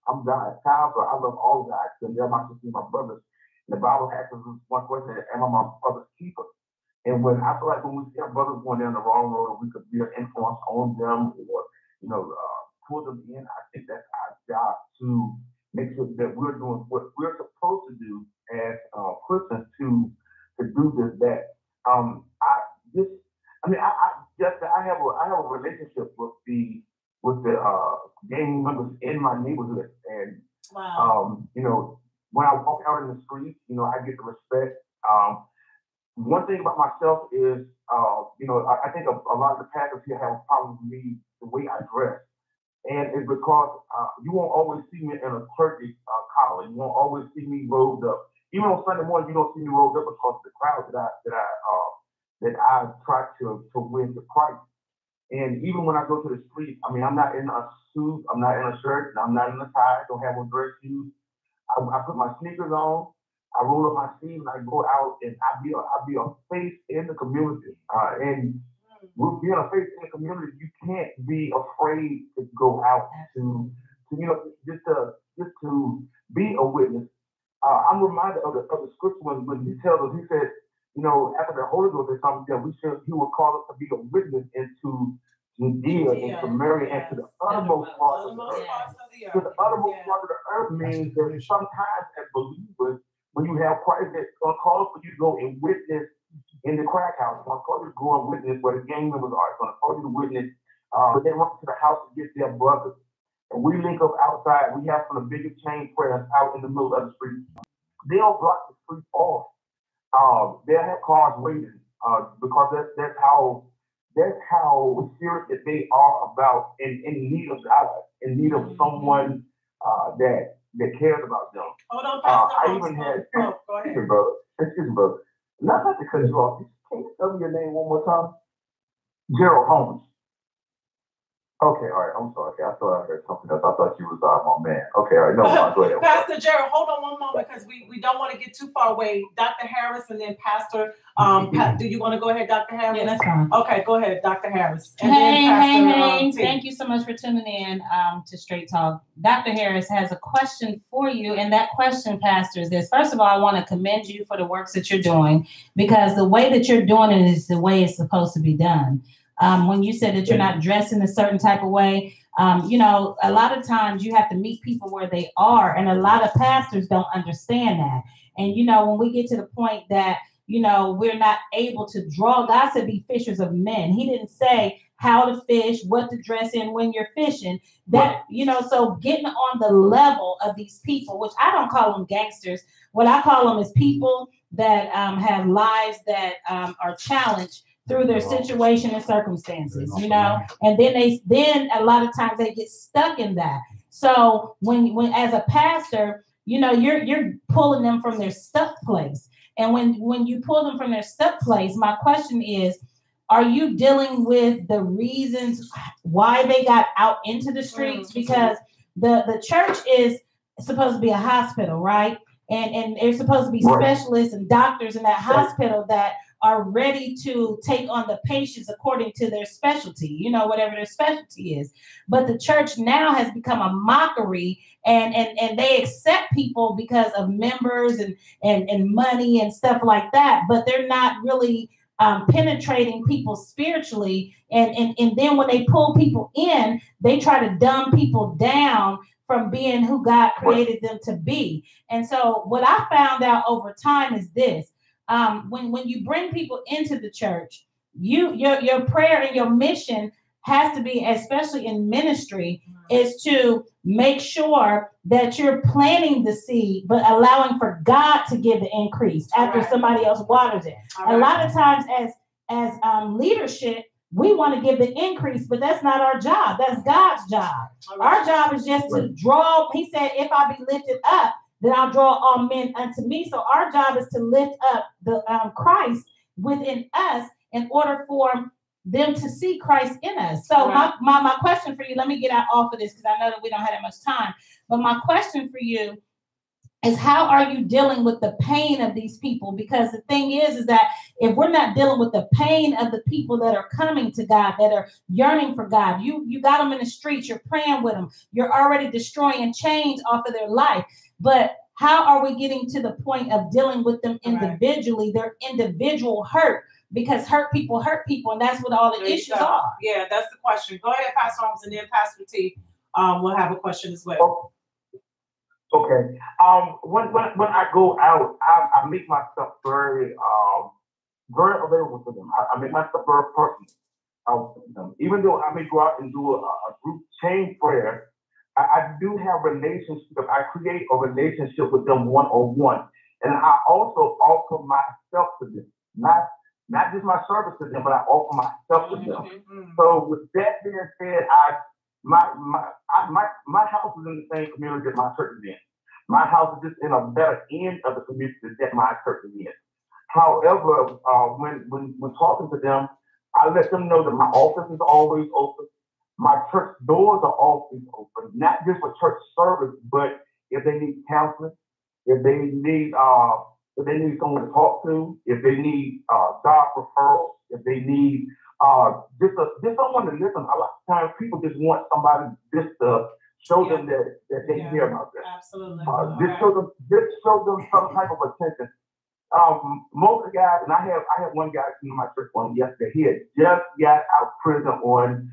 I'm God's child, so I love all guys. And they're my sisters, my brothers. And the Bible asks us one question: am I my brother's keeper? And when I feel like when we see our brothers going down the wrong road, we could be an influence on them, or pull them in. I think that's our job to make sure that we're doing what we're supposed to do as Christians to do this. That I have a relationship with the gang members in my neighborhood, and wow. When I walk out in the street, I get the respect. One thing about myself is, I think a lot of the pastors here have a problem with me the way I dress, and it's because you won't always see me in a clergy collar. You won't always see me robed up. Even on Sunday morning, you don't see me robed up because of the crowd that I try to win to Christ. And even when I go to the street, I'm not in a suit, I'm not in a shirt, I'm not in a tie, I don't have on dress shoes. I put my sneakers on, I roll up my sleeves, and I go out, and I'll be a face in the community. And with being a face in the community, you can't be afraid to go out just to be a witness. I'm reminded of the scripture when he tells us, he said, after the Holy Ghost is something that he will call us to be a witness into Judea, and Samaria, and to the uttermost part of the earth. To the uttermost part of the earth means that sometimes as believers, when you have Christ, it's going to call for you to go and witness in the crack house. It's going to call you to go and witness where the gang members are. It's going to call you to witness when they run to the house to get their brothers. And we link up outside. We have some of the biggest chain prayers out in the middle of the street. They'll block the street off. They'll have cars waiting because that's how serious that they are about in need of God, in need of someone that cares about them. Hold on, Pastor. I even had go ahead. Excuse me, brother. Not to cut you off. Can you tell me your name one more time? Gerald Holmes. Okay, all right. I'm sorry. I thought I heard something else. I thought you was my man. Okay, all right. No, go ahead. Pastor Gerald, hold on one moment because we don't want to get too far away. Dr. Harris and then Pastor. Do you want to go ahead, Dr. Harris? Yeah, that's fine. Okay, go ahead, Dr. Harris. And hey. Thank you so much for tuning in to Straight Talk. Dr. Harris has a question for you, and that question, Pastor, is this. First of all, I want to commend you for the works that you're doing, because the way that you're doing it is the way it's supposed to be done. When you said that you're not dressed in a certain type of way, a lot of times you have to meet people where they are. And a lot of pastors don't understand that. And, when we get to the point that, we're not able to draw, God said be fishers of men. He didn't say how to fish, what to dress in when you're fishing. That, so getting on the level of these people, which I don't call them gangsters. What I call them is people that have lives that are challenged through their situation and circumstances, and then a lot of times they get stuck in that. So when as a pastor, you're pulling them from their stuck place. And when you pull them from their stuck place, my question is, are you dealing with the reasons why they got out into the streets? Because the church is supposed to be a hospital, right? And there's supposed to be specialists and doctors in that hospital that are ready to take on the patients according to their specialty, whatever their specialty is. But the church now has become a mockery, and they accept people because of members and money and stuff like that, but they're not really penetrating people spiritually. And then when they pull people in, they try to dumb people down from being who God created them to be. And so what I found out over time is this. When you bring people into the church, your prayer and your mission has to be, especially in ministry, is to make sure that you're planting the seed, but allowing for God to give the increase after somebody else waters it. A lot of times as leadership, we want to give the increase, but that's not our job. That's God's job. Our job is just to draw. He said, if I be lifted up, then I'll draw all men unto me. So our job is to lift up the Christ within us in order for them to see Christ in us. So my question for you, let me get out off of this because I know that we don't have that much time. But my question for you is, how are you dealing with the pain of these people? Because the thing is that if we're not dealing with the pain of the people that are coming to God, that are yearning for God, you got them in the streets, you're praying with them, you're already destroying chains off of their life. But how are we getting to the point of dealing with them individually, their individual hurt? Because hurt people, and that's what all the issues are. Yeah, that's the question. Go ahead, Pastor Holmes, and then Pastor T will have a question as well. Okay. When I go out, I make myself very available to them. I make myself very personal. Even though I may go out and do a group chain prayer, I do have relationships. I create a relationship with them one-on-one, and I also offer myself to them. Not just my service to them, but I offer myself to them. So with that being said, my house is in the same community that my church is in. My house is just in a better end of the community that my church is in. However, when talking to them, I let them know that my office is always open. My church doors are always open, not just for church service, but if they need counseling, if they need someone to talk to, if they need job referrals, if they need just someone to listen. A lot of times people just want somebody just to show them that they care about them. Absolutely. Just show them some type of attention. Most of the guys, and I had one guy come to my church on yesterday. He had just got out of prison on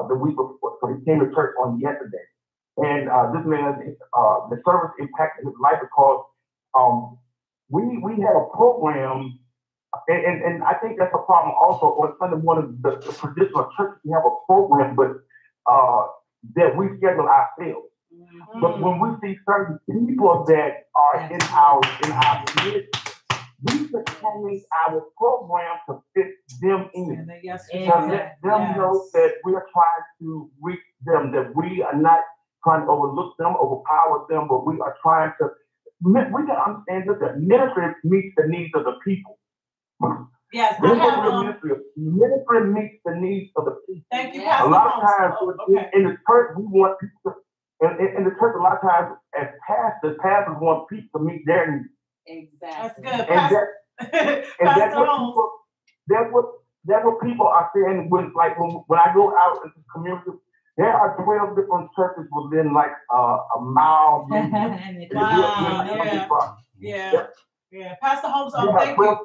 the week before, so he came to church on yesterday. And this man, the service impacted his life because we had a program, and I think that's a problem also on Sunday morning. The traditional church, we have a program, but that we schedule ourselves. But when we see certain people that are in our community, we should change our program to fit them in. To let them know that we are trying to reach them, that we are not trying to overlook them, overpower them, but we are trying to. We can understand that ministry meets the needs of the people. Yes, ministry meets the needs of the people. Thank you, Pastor. A lot of times in the church, we want people to, in the church, a lot of times as pastors want people to meet their needs. Exactly. That's good. That's what people are saying when I go out into the community. There are 12 different churches within like a mile. Yeah. Pastor Holmes, thank you.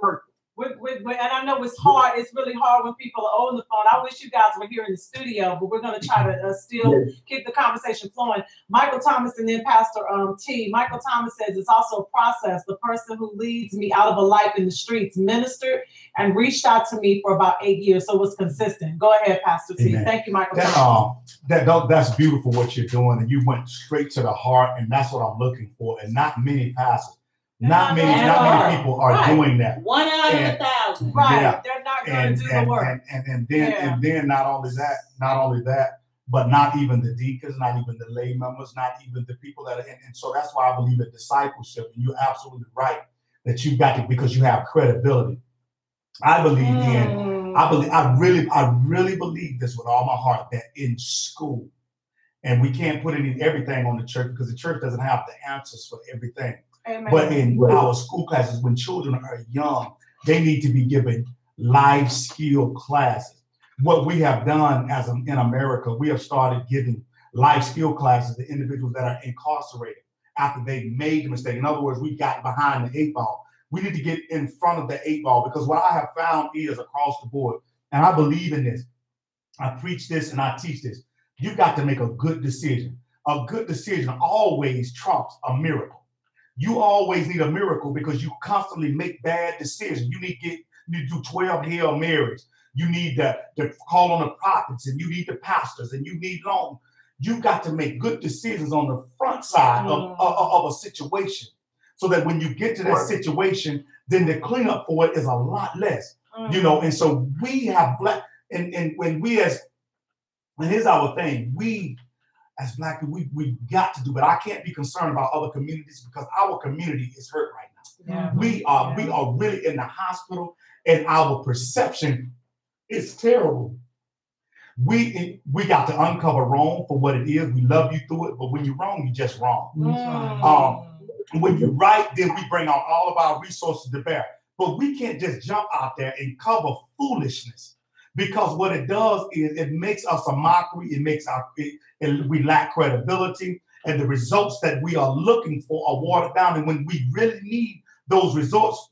And I know it's hard. It's really hard when people are on the phone. I wish you guys were here in the studio, but we're going to try to still keep the conversation flowing. Michael Thomas and then Pastor T. Michael Thomas says it's also a process. The person who leads me out of a life in the streets ministered and reached out to me for about 8 years, so it was consistent. Go ahead, Pastor T. Amen. Thank you, Michael Thomas. That's beautiful what you're doing, and you went straight to the heart, and that's what I'm looking for. And not many pastors. Not many people are doing that. 1 out of 1,000. Right. Yeah. They're not going to do the work. And then not only that, but not even the deacons, not even the lay members, not even the people that are in. And so that's why I believe in discipleship. And you're absolutely right that you've got to, because you have credibility. I really believe this with all my heart, that in school, and we can't put everything on the church because the church doesn't have the answers for everything. Amen. But in our school classes, when children are young, they need to be given life skill classes. What we have done in America, we have started giving life skill classes to individuals that are incarcerated after they made the mistake. In other words, we got behind the 8 ball. We need to get in front of the 8 ball, because what I have found is across the board, and I believe in this, I preach this and I teach this, you've got to make a good decision. A good decision always trumps a miracle. You always need a miracle because you constantly make bad decisions. You need to do 12 Hail Marys. You need to call on the prophets, and you need the pastors, and you need long. You've got to make good decisions on the front side of a situation, so that when you get to that situation, then the cleanup for it is a lot less. And so we have and here's our thing, we as Black people, we've got to do, but I can't be concerned about other communities because our community is hurt right now. We are really in the hospital, and our perception It's terrible. We got to uncover wrong for what it is. We love you through it, but when you're wrong, you're just wrong. When you're right, then we bring on all of our resources to bear. But we can't just jump out there and cover foolishness, because what it does is it makes us a mockery. It makes we lack credibility, and the results that we are looking for are watered down. And when we really need those results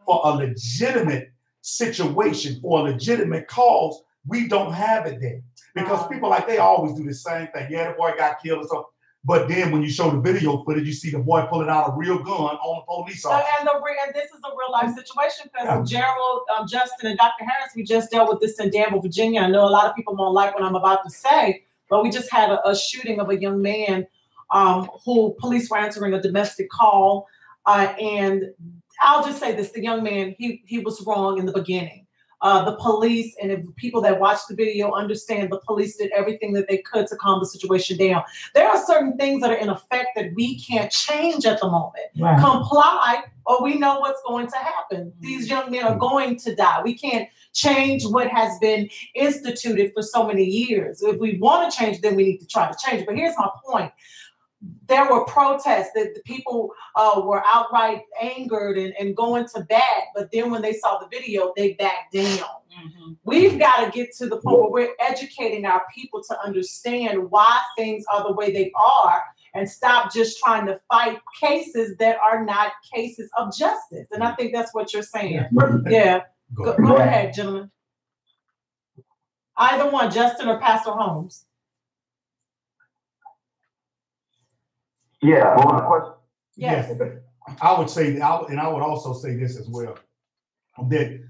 for a legitimate situation, for a legitimate cause, we don't have it there. Because people they always do the same thing. Yeah, the boy got killed or something. But then when you show the video footage, you see the boy pulling out a real gun on the police officer. And this is a real life situation, because Gerald, Justin, and Dr. Harris, we just dealt with this in Danville, Virginia. I know a lot of people won't like what I'm about to say, but we just had a shooting of a young man who police were answering a domestic call. And I'll just say this, the young man, he was wrong in the beginning. The police, and if people that watch the video understand, the police did everything that they could to calm the situation down. There are certain things that are in effect that we can't change at the moment. Right. Comply, or we know what's going to happen. These young men are going to die. We can't change what has been instituted for so many years. If we want to change, then we need to try to change. But here's my point. There were protests that the people were outright angered and going to bat, but then when they saw the video, they backed down. Mm-hmm. We've got to get to the point where we're educating our people to understand why things are the way they are, and stop just trying to fight cases that are not cases of justice. And I think that's what you're saying. Yeah. Go ahead, gentlemen. Either one, Justin or Pastor Holmes. Yeah. Well, question. Yes. I would say, and I would also say this as well, that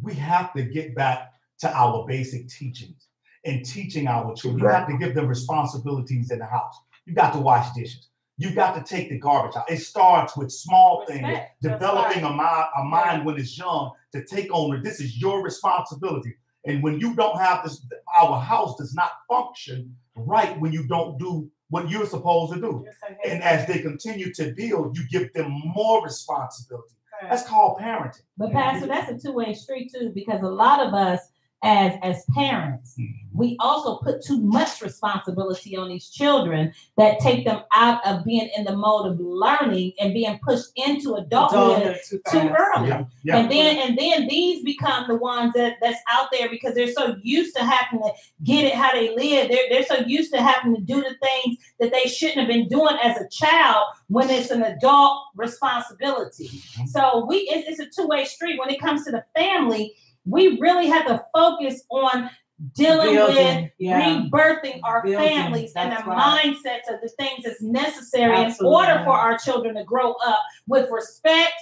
we have to get back to our basic teachings and teaching our children. You have to give them responsibilities in the house. You got to wash dishes. You got to take the garbage out. It starts with small things, developing a mind when it's young to take on. This is your responsibility. And when you don't have this, our house does not function right when you don't do what you're supposed to do. And as they continue to build, you give them more responsibility. That's called parenting. But Pastor, that's a two-way street too, because a lot of us as parents, we also put too much responsibility on these children that take them out of being in the mode of learning and being pushed into adulthood too early. Yeah. And then these become the ones that's out there because they're so used to having to get it how they live. They're so used to having to do the things that they shouldn't have been doing as a child when it's an adult responsibility. So it's a two-way street. When it comes to the family, we really have to focus on dealing with rebirthing our families and the mindsets of the things that's necessary in order for our children to grow up with respect,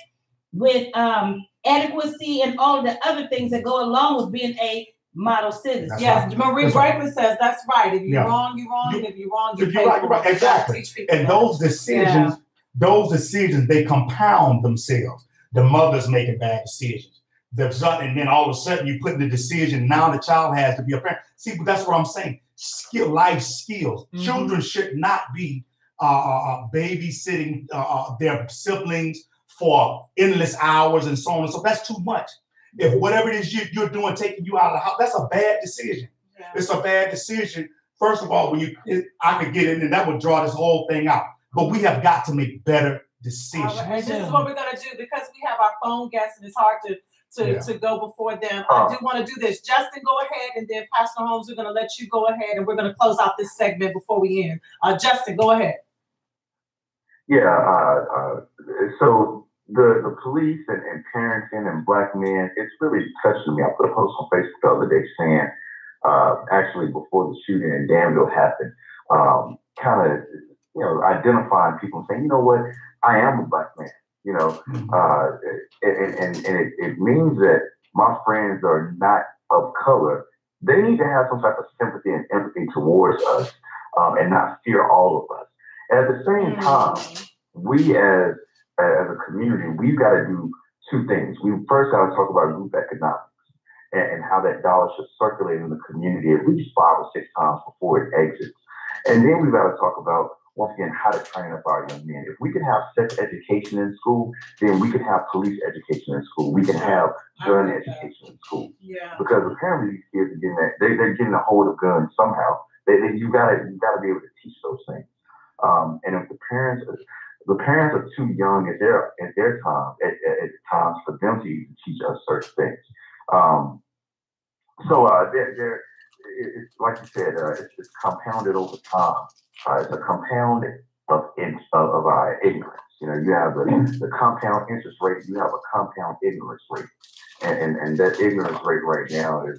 with adequacy, and all of the other things that go along with being a model citizen. Yes, Marie Brinkley says that's right. If you're wrong, you're wrong. And if you're wrong, you're right. Exactly. And those decisions, they compound themselves. The mother's making bad decisions. And then all of a sudden you put the decision, now the child has to be a parent. See, but that's what I'm saying. Life skills. Mm-hmm. Children should not be babysitting their siblings for endless hours and so on and so. That's too much. If whatever it is you're doing, taking you out of the house, that's a bad decision. Yeah. It's a bad decision. First of all, I could get in and that would draw this whole thing out. But we have got to make better decisions. Right. This is what we're going to do because we have our phone guests and it's hard to go before them. I do want to do this. Justin, go ahead, and then Pastor Holmes, we're going to let you go ahead, and we're going to close out this segment before we end. Justin, go ahead. Yeah, so the police and parenting and Black men, it's really touching me. I put a post on Facebook the other day saying, actually before the shooting in Danville happened, kind of, identifying people and saying, you know what, I am a Black man. And it means that my friends are not of color. They need to have some type of sympathy and empathy towards us and not fear all of us. And at the same time, we as a community, we've got to do two things. We first got to talk about group economics and how that dollar should circulate in the community at least 5 or 6 times before it exits. And then we've got to talk about once again, how to train up our young men. If we can have sex education in school, then we can have police education in school. We can have gun education in school. Yeah. Because apparently these kids are getting that, they're getting a hold of guns somehow. You gotta be able to teach those things. And if the parents are too young at their time, at times for them to even teach us certain things. It's like you said, it's compounded over time. It's a compound of ignorance. You know, you have the compound interest rate, you have a compound ignorance rate. And that ignorance rate right now is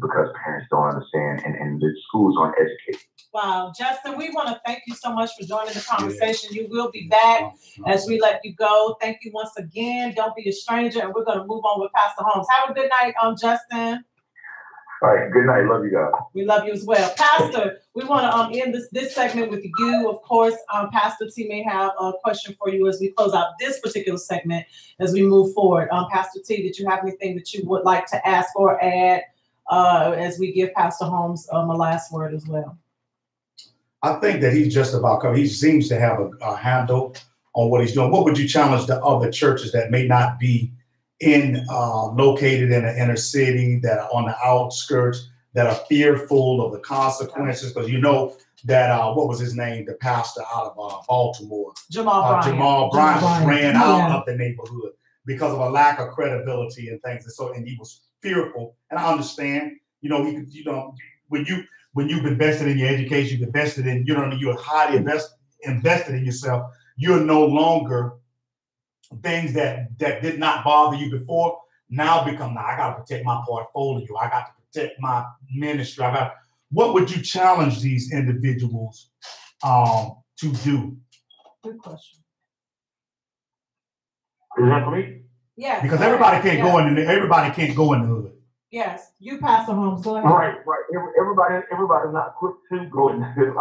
because parents don't understand and the schools aren't educated. Wow, Justin, we want to thank you so much for joining the conversation. You will be back as we let you go. Thank you once again. Don't be a stranger, and we're going to move on with Pastor Holmes. Have a good night, Justin. All right, good night. Love you guys. We love you as well. Pastor, we want to end this segment with you. Of course, Pastor T may have a question for you as we close out this particular segment as we move forward. Pastor T, did you have anything that you would like to ask or add as we give Pastor Holmes a last word as well? I think that he's just about covered. He seems to have a handle on what he's doing. What would you challenge the other churches that may not be located in the inner city, that are on the outskirts, that are fearful of the consequences? Because you know that what was his name, the pastor out of Baltimore, Jamal Bryant ran out of the neighborhood because of a lack of credibility and things, and he was fearful. And I understand, when you've invested in your education, you've invested in, you're highly invested in yourself, you're no longer things that did not bother you before now become, I got to protect my portfolio. I got to protect my ministry. What would you challenge these individuals to do? Good question. Is that for me? Yes. Because everybody can't go in the hood. Yes, you, Pastor Holmes, go ahead. Right. Everybody's not equipped to go in the hood.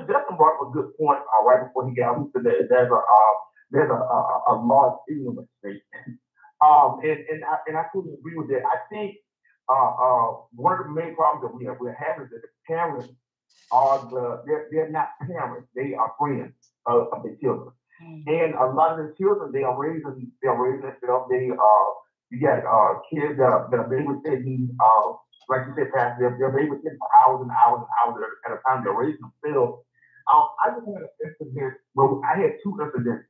Justin brought up a good point right before he got out. He said that there's a large ignorance rate, and I couldn't agree with that. I think one of the main problems that we're having is that the parents they're not parents, they are friends of the children, and a lot of the children they are raising themselves. You got kids that are babysitting, like you said, Pastor, they're babysitting for hours and hours and hours at a time. They're raising themselves. I just had an incident. Well, I had two incidents,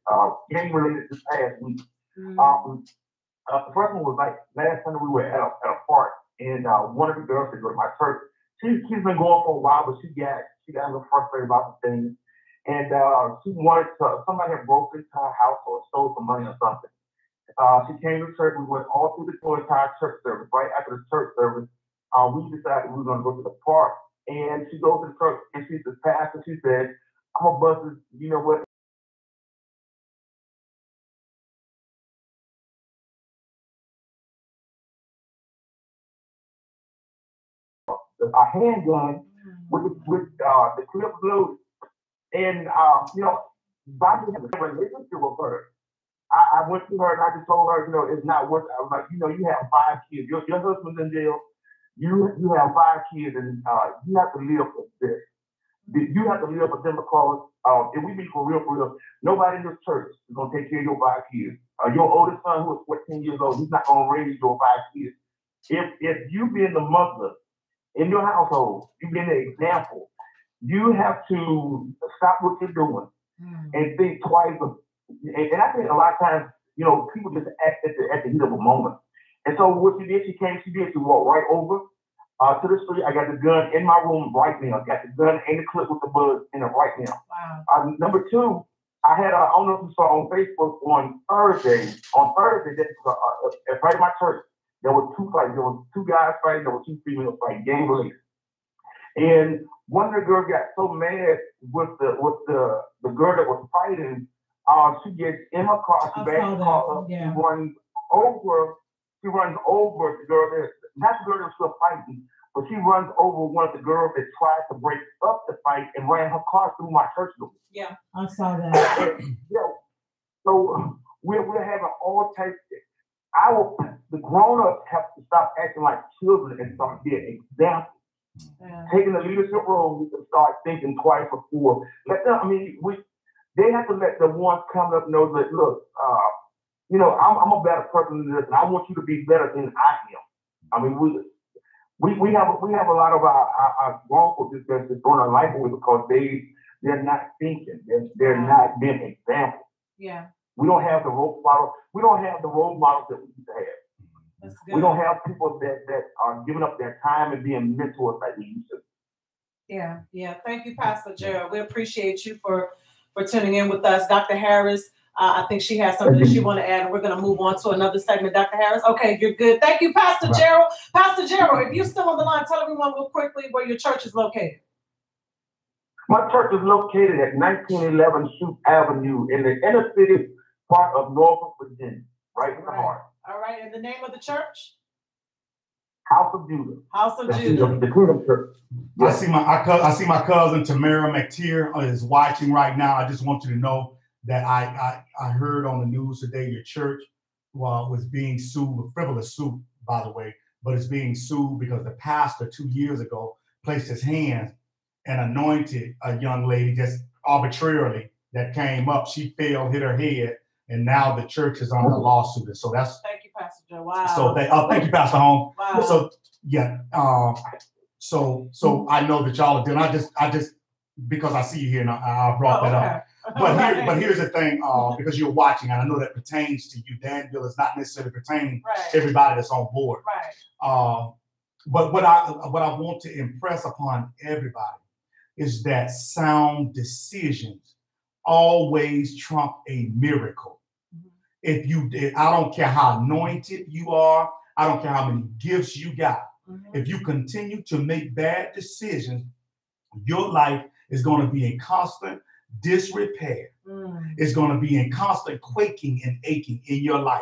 gang related this past week. The first one was like last Sunday we were at a park, and one of the girls that go to my church, she's been going for a while, but she got a little frustrated about the things, and she wanted to. Somebody had broken into her house or stole some money or something. She came to church. We went all through the entire church service. Right after the church service, we decided we were going to go to the park. And she goes to the church and she says, Pastor, she said, I'm a bust this, you know what? A handgun with the clip loaded. And, Bobby has a relationship with her. I went to her and I just told her, it's not worth it. I was like, you have 5 kids. Your husband's in jail. You have 5 kids, and you have to live with this. You have to live with them because if we be for real, nobody in this church is going to take care of your 5 kids. Your oldest son, who is 14 years old, he's not going to raise your 5 kids. If you being the mother in your household, you being the example, you have to stop what you're doing and think twice. And I think a lot of times, people just act at the heat of a moment. And so what she did, she walked right over to the street. I got the gun in my room right now. I got the gun and the clip with the bullets in it right now. Wow. Number 2, I had, I don't know if you saw on Facebook on Thursday, right at my church, there were 2 fights. There were 2 guys fighting, there were 2 females fighting, gang related. And one of the girls got so mad with the girl that was fighting, she gets in her car, she backs the car up, she runs over the girl not the girl that was still fighting, but she runs over one of the girls that tried to break up the fight and ran her car through my church door. Yeah, I saw that. So we're having all types of, the grown-ups have to stop acting like children and start being examples. Taking a leadership role, we can start thinking twice before. They have to let the ones coming up know that, look, I'm a better person than this, and I want you to be better than I am. I mean, we have a lot of our grown folks that's throwing our life away because they're not thinking. They're not being examples. Yeah. We don't have the role model. We don't have the role models that we used to have. That's good. We don't have people that are giving up their time and being mentors like we used to. Yeah. Thank you, Pastor Gerald. We appreciate you for tuning in with us. Dr. Harris, I think she has something that she want to add, and we're going to move on to another segment. Dr. Harris, okay, you're good. Thank you, Pastor Gerald. Pastor Gerald, if you're still on the line, tell everyone real quickly where your church is located. My church is located at 1911 Shute Avenue in the inner city part of Norfolk, Virginia, right in the heart. All right, and the name of the church? House of Judah. House of Judah. The Kingdom Church. Yes. I see my cousin Tamara McTeer is watching right now. I just want you to know that I heard on the news today your church was being sued, a frivolous suit, by the way, but it's being sued because the pastor 2 years ago placed his hands and anointed a young lady just arbitrarily that came up. She fell, hit her head, and now the church is under a lawsuit. So that's. Thank you, Pastor Joe. Wow. So thank you, Pastor Holmes. Wow. So yeah. So I know that y'all are doing. I just because I see you here and I brought that up. But here's the thing, because you're watching, and I know that pertains to you. Danville is not necessarily pertaining to everybody that's on board. Right. But what I want to impress upon everybody is that sound decisions always trump a miracle. I don't care how anointed you are, I don't care how many gifts you got. If you continue to make bad decisions, your life is going to be in constant disrepair. It's going to be in constant quaking and aching in your life.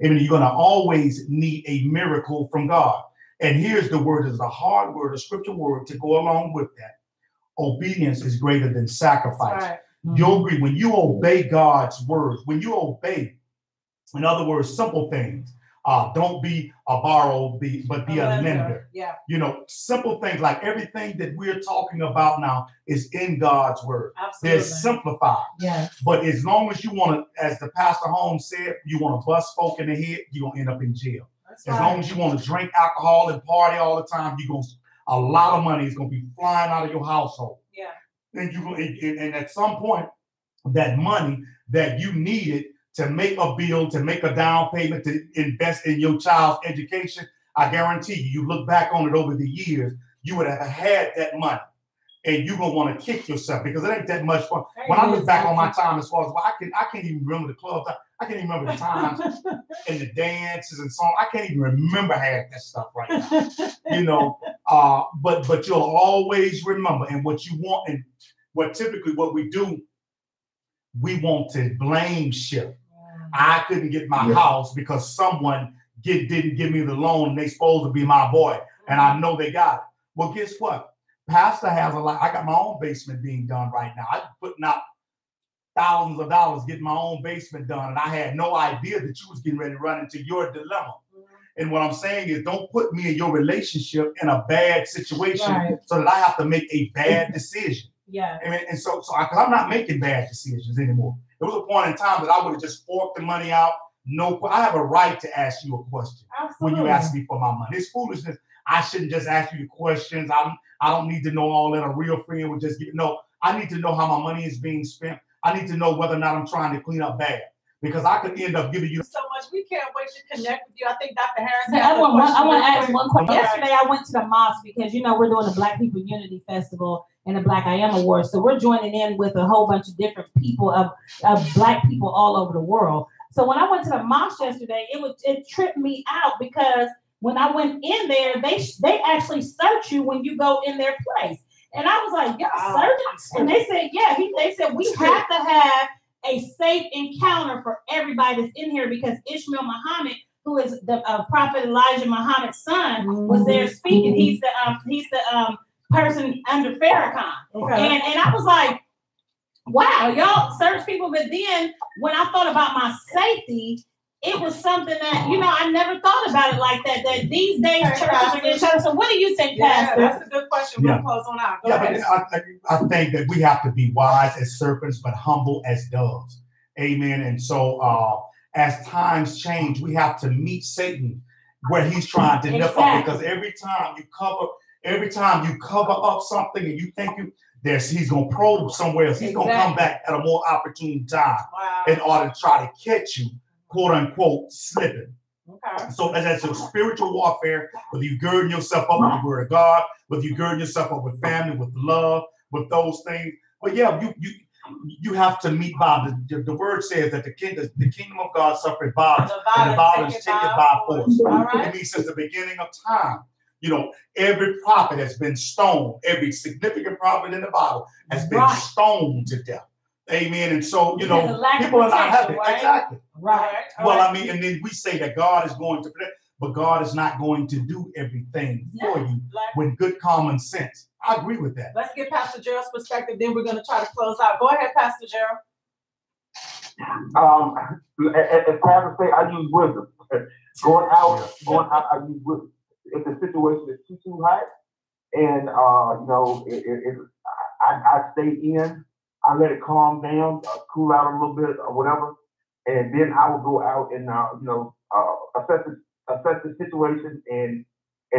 I mean, you're going to always need a miracle from God. And here's the word, is a hard word, a scripture word to go along with that. Obedience is greater than sacrifice. Right. You'll agree when you obey God's word, when you obey, in other words, simple things. Don't be a borrower, but be a lender. Yeah. You know, simple things like everything that we're talking about now is in God's word. Absolutely. They're simplified. Yeah. But as long as you want to, as the Pastor Holmes said, you want to bust folk in the head, you're going to end up in jail. That's as long as you want to drink alcohol and party all the time, a lot of money is going to be flying out of your household. Yeah. And at some point, that money that you needed to make a bill, to make a down payment, to invest in your child's education, I guarantee you look back on it over the years, you would have had that money. And you're going to want to kick yourself because it ain't that much fun. When I look back on my time as far as, I can't even remember the clubs. I can't even remember the times and the dances and so on. I can't even remember half that stuff right now. You know, but you'll always remember. And what you want, and what we do, we want to blame shift. I couldn't get my house because someone didn't give me the loan and they supposed to be my boy. And I know they got it. Well, guess what? Pastor has a lot. I got my own basement being done right now. I'm putting out thousands of dollars getting my own basement done. And I had no idea that you was getting ready to run into your dilemma. And what I'm saying is don't put me and your relationship in a bad situation so that I have to make a bad decision. Yeah. And so I'm not making bad decisions anymore. There was a point in time that I would have just forked the money out. No, I have a right to ask you a question. Absolutely. When you ask me for my money. It's foolishness. I shouldn't just ask you the questions. I don't need to know all that. A real friend would just give. No, I need to know how my money is being spent. I need to know whether or not I'm trying to clean up bad. Because I could end up giving you so much. We can't wait to connect with you. I think Dr. Harris has I want to ask one question. Yesterday I went to the mosque because, we're doing the Black People Unity Festival and the Black I Am Awards. So we're joining in with a whole bunch of different people of Black people all over the world. So when I went to the mosque yesterday, it tripped me out because when I went in there, they actually search you when you go in their place. And I was like, y'all searching? And they said, yeah. They said, we have to have a safe encounter for everybody that's in here because Ishmael Muhammad, who is the Prophet Elijah Muhammad's son, was there speaking. He's the person under Farrakhan. Okay. And I was like, wow, y'all search people. But then when I thought about my safety, it was something that, you know, I never thought about it like that. That these days churches are getting shut. So what do you think, Pastor? That's a good question. We'll close on out. Go ahead. But I think that we have to be wise as serpents, but humble as doves. Amen. And so as times change, we have to meet Satan where he's trying to nip up, because every time you cover up something and you think he's going to probe somewhere else, he's going to come back at a more opportune time in order to try to catch you, quote unquote, slipping. Okay. So that's a spiritual warfare, whether you gird yourself up with the word of God, whether you gird yourself up with family, with love, with those things. But yeah, you have to meet by the word says that the kingdom of God suffered violence, and the violence take it by force. Right. It means since the beginning of time, you know, every prophet has been stoned. Every significant prophet in the Bible has been stoned to death. Amen. And so, you know, people are not happy. Right? Exactly. Right. Well, I mean, and then we say that God is going to protect, but God is not going to do everything for you with good common sense. I agree with that. Let's get Pastor Gerald's perspective, then we're going to try to close out. Go ahead, Pastor Gerald. As Pastor say, I use wisdom. Going out, I use wisdom. If the situation is too hot, and you know, I stay in, I let it calm down, cool out a little bit or whatever, and then I will go out and you know, assess the situation and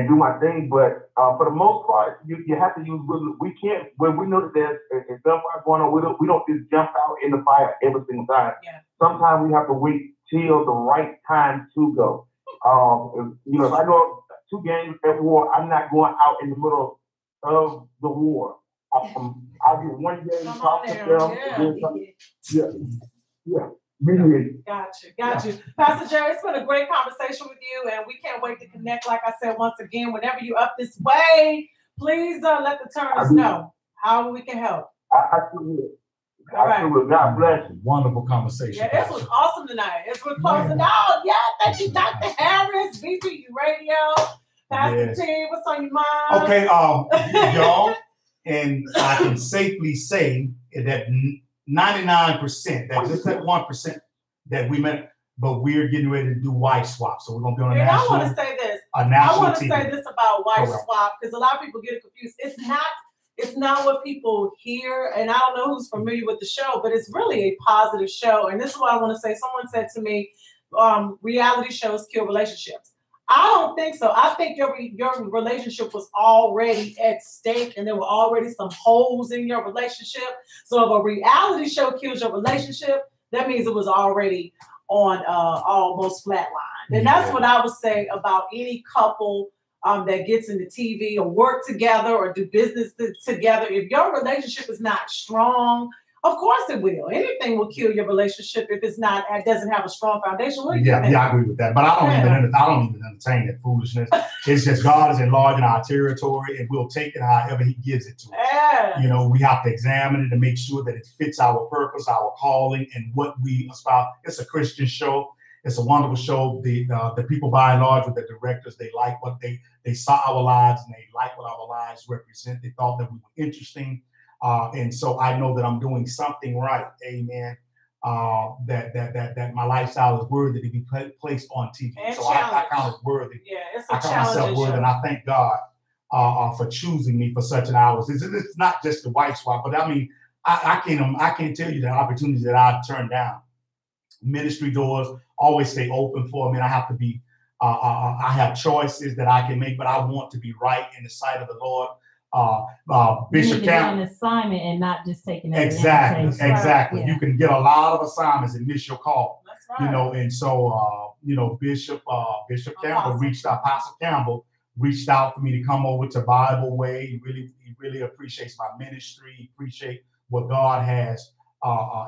do my thing. But for the most part, you have to use wisdom. We can't, when we know that there's gunfire going on, we don't just jump out in the fire every single time. Yeah. Sometimes we have to wait till the right time to go. You know, if I go 2 games at war, I'm not going out in the middle of the war. I'll do 1 game, talk to them. Yeah. Got you. Pastor Jerry, it's been a great conversation with you, and we can't wait to connect. Like I said, once again, whenever you're up this way, please let the Turners know how we can help. Absolutely. All right. God bless you. Wonderful conversation. Yeah, this was awesome tonight. As we're closing out, thank you, Dr. Harris, VPU Radio, Pastor T. What's on your mind? Okay, y'all, and I can safely say that 99%, that just that 1% that we met, but we're getting ready to do wife swap. So we're gonna be on a national. I want to say this. I want to say this about wife swap, because a lot of people get it confused. It's not what people hear, and I don't know who's familiar with the show, but it's really a positive show. And this is what I want to say. Someone said to me, reality shows kill relationships. I don't think so. I think your relationship was already at stake, and there were already some holes in your relationship. So if a reality show kills your relationship, that means it was already on almost flatline. And that's what I would say about any couple that gets into TV or work together or do business together. If your relationship is not strong, of course it will. Anything will kill your relationship if it doesn't have a strong foundation. I agree with that. But I don't even entertain that foolishness. It's just God is enlarging our territory, and we'll take it however He gives it to us. Yeah. You know, we have to examine it and make sure that it fits our purpose, our calling, and what we aspire. It's a Christian show. It's a wonderful show. The people, by and large, with the directors, they like what they saw our lives, and they like what our lives represent. They thought that we were interesting. And so I know that I'm doing something right, amen, that my lifestyle is worthy to be placed on TV. And so I count it worthy. Yeah, it's a I count myself worthy, and I thank God for choosing me for such an hour. It's not just the wife swap, but I mean, I can't tell you the opportunities that I've turned down. Ministry doors always stay open for me. I have to be, I have choices that I can make, but I want to be right in the sight of the Lord. Bishop Campbell, an assignment and not just taking it. Exactly. Yeah. You can get a lot of assignments and miss your call. That's right. You know, and so Bishop Campbell Apostle Campbell reached out for me to come over to Bible Way. He really appreciates my ministry. He appreciates what God has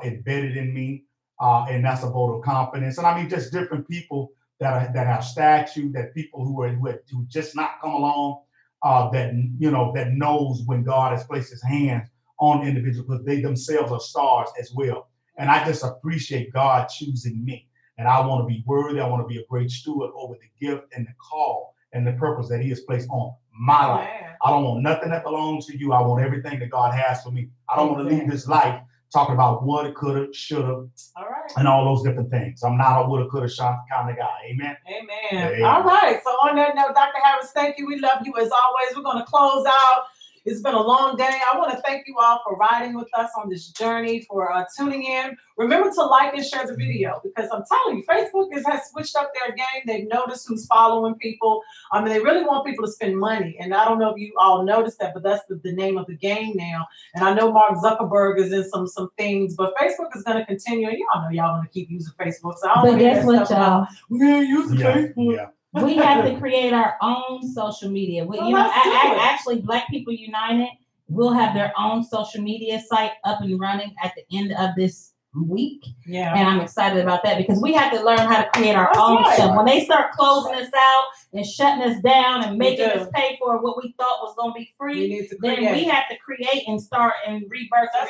embedded in me, and that's a vote of confidence. And I mean, just different people that have stature, that people who just not come along. That knows when God has placed His hands on individuals, because they themselves are stars as well. And I just appreciate God choosing me. And I want to be worthy. I want to be a great steward over the gift and the call and the purpose that He has placed on my life. I don't want nothing that belongs to you. I want everything that God has for me. I don't want to leave this life talking about woulda, coulda, shoulda, All right. and all those different things. I'm not a woulda, coulda, shoulda kind of guy. Amen. Amen. Amen. All right. So on that note, Dr. Harris, thank you. We love you as always. We're going to close out. It's been a long day. I want to thank you all for riding with us on this journey, for tuning in. Remember to like and share the video, because I'm telling you, Facebook has switched up their game. They've noticed who's following people. I mean, they really want people to spend money. And I don't know if you all noticed that, but that's the name of the game now. And I know Mark Zuckerberg is in some things, but Facebook is going to continue. And y'all know y'all want to keep using Facebook. So I don't But guess what, y'all? We ain't using Facebook. Yeah. We have to create our own social media. Actually, Black People United will have their own social media site up and running at the end of this week. Yeah. And I'm excited about that, because we have to learn how to create our own stuff. When they start closing us out and shutting us down and making us pay for what we thought was going to be free, then we have to create and start and rebirth our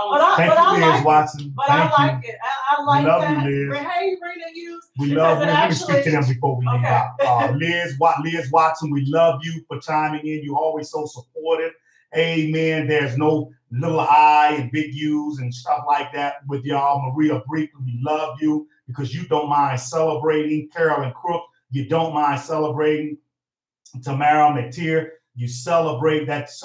own stuff. Thank you, Liz Watson. But I like it. I like love that. you, Liz. Hey, Rena Hughes. We love you. Let me speak to them before we leave out. Liz Watson, we love you for chiming in. You're always so supportive. Amen. There's no little I and big U's and stuff like that with y'all. Maria Briefly, we love you because you don't mind celebrating. Carolyn Crook, you don't mind celebrating. Tamara McTeer, you celebrate. That's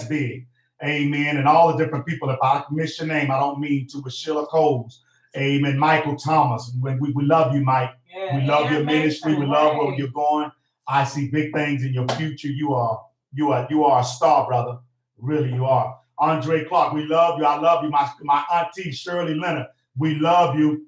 big. Amen. And all the different people. If I miss your name, I don't mean to. But Sheila Coles. Amen. Michael Thomas. We love you, Mike. Yeah, we love your ministry. We love where you're going. I see big things in your future. You are a star, brother. Really, you are. Andre Clark, we love you. I love you. My auntie, Shirley Leonard, we love you.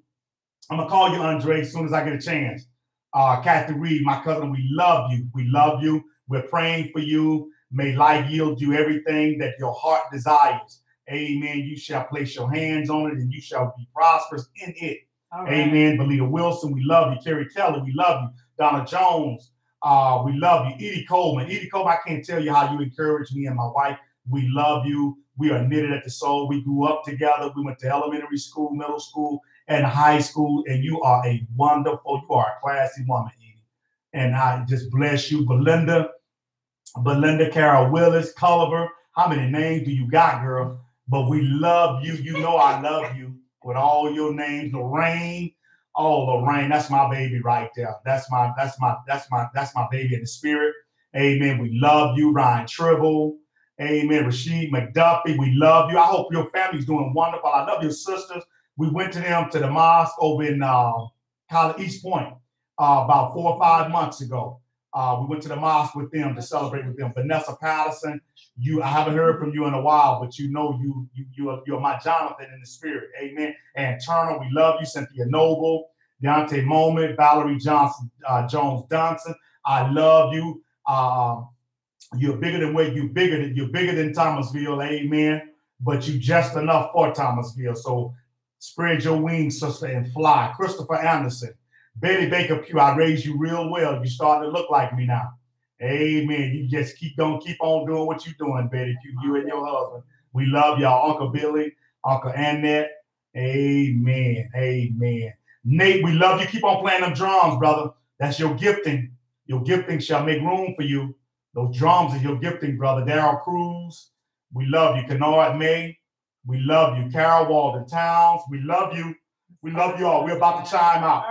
I'm going to call you Andre as soon as I get a chance. Kathy Reed, my cousin, we love you. We love you. We're praying for you. May life yield you everything that your heart desires. Amen. You shall place your hands on it and you shall be prosperous in it. Right. Amen. Belita Wilson, we love you. Kerry Kelly, we love you. Donna Jones, we love you. Edie Coleman, I can't tell you how you encourage me and my wife. We love you. We are knitted at the soul. We grew up together. We went to elementary school, middle school, and high school. And you are a classy woman, Edie. And I just bless you. Belinda Carol Willis, Culliver. How many names do you got, girl? But we love you. You know I love you with all your names. Lorraine. Oh, Lorraine, that's my baby right there. That's my baby in the spirit. Amen. We love you. Ryan Tribble. Amen. Rasheed McDuffie, we love you. I hope your family's doing wonderful. I love your sisters. We went to them to the mosque over in East Point about 4 or 5 months ago. We went to the mosque with them to celebrate with them. Vanessa Patterson, I haven't heard from you in a while, but you know you're my Jonathan in the spirit. Amen. And Turner, we love you. Cynthia Noble, Deontay Moment, Valerie Jones Johnson, I love you. You're bigger than Thomasville, amen. But you just enough for Thomasville. So spread your wings, sister, and fly. Christopher Anderson, Betty Baker Pugh, I raised you real well. You starting to look like me now. Amen. You just keep on doing what you're doing, Betty Pugh, you and your husband. We love y'all. Uncle Billy, Uncle Annette. Amen. Amen. Nate, we love you. Keep on playing them drums, brother. That's your gifting. Your gifting shall make room for you. Those drums are your gifting, brother. Darryl Cruz, we love you. Kennard May, we love you. Carol Walden Towns, we love you. We love you all. We're about to chime out.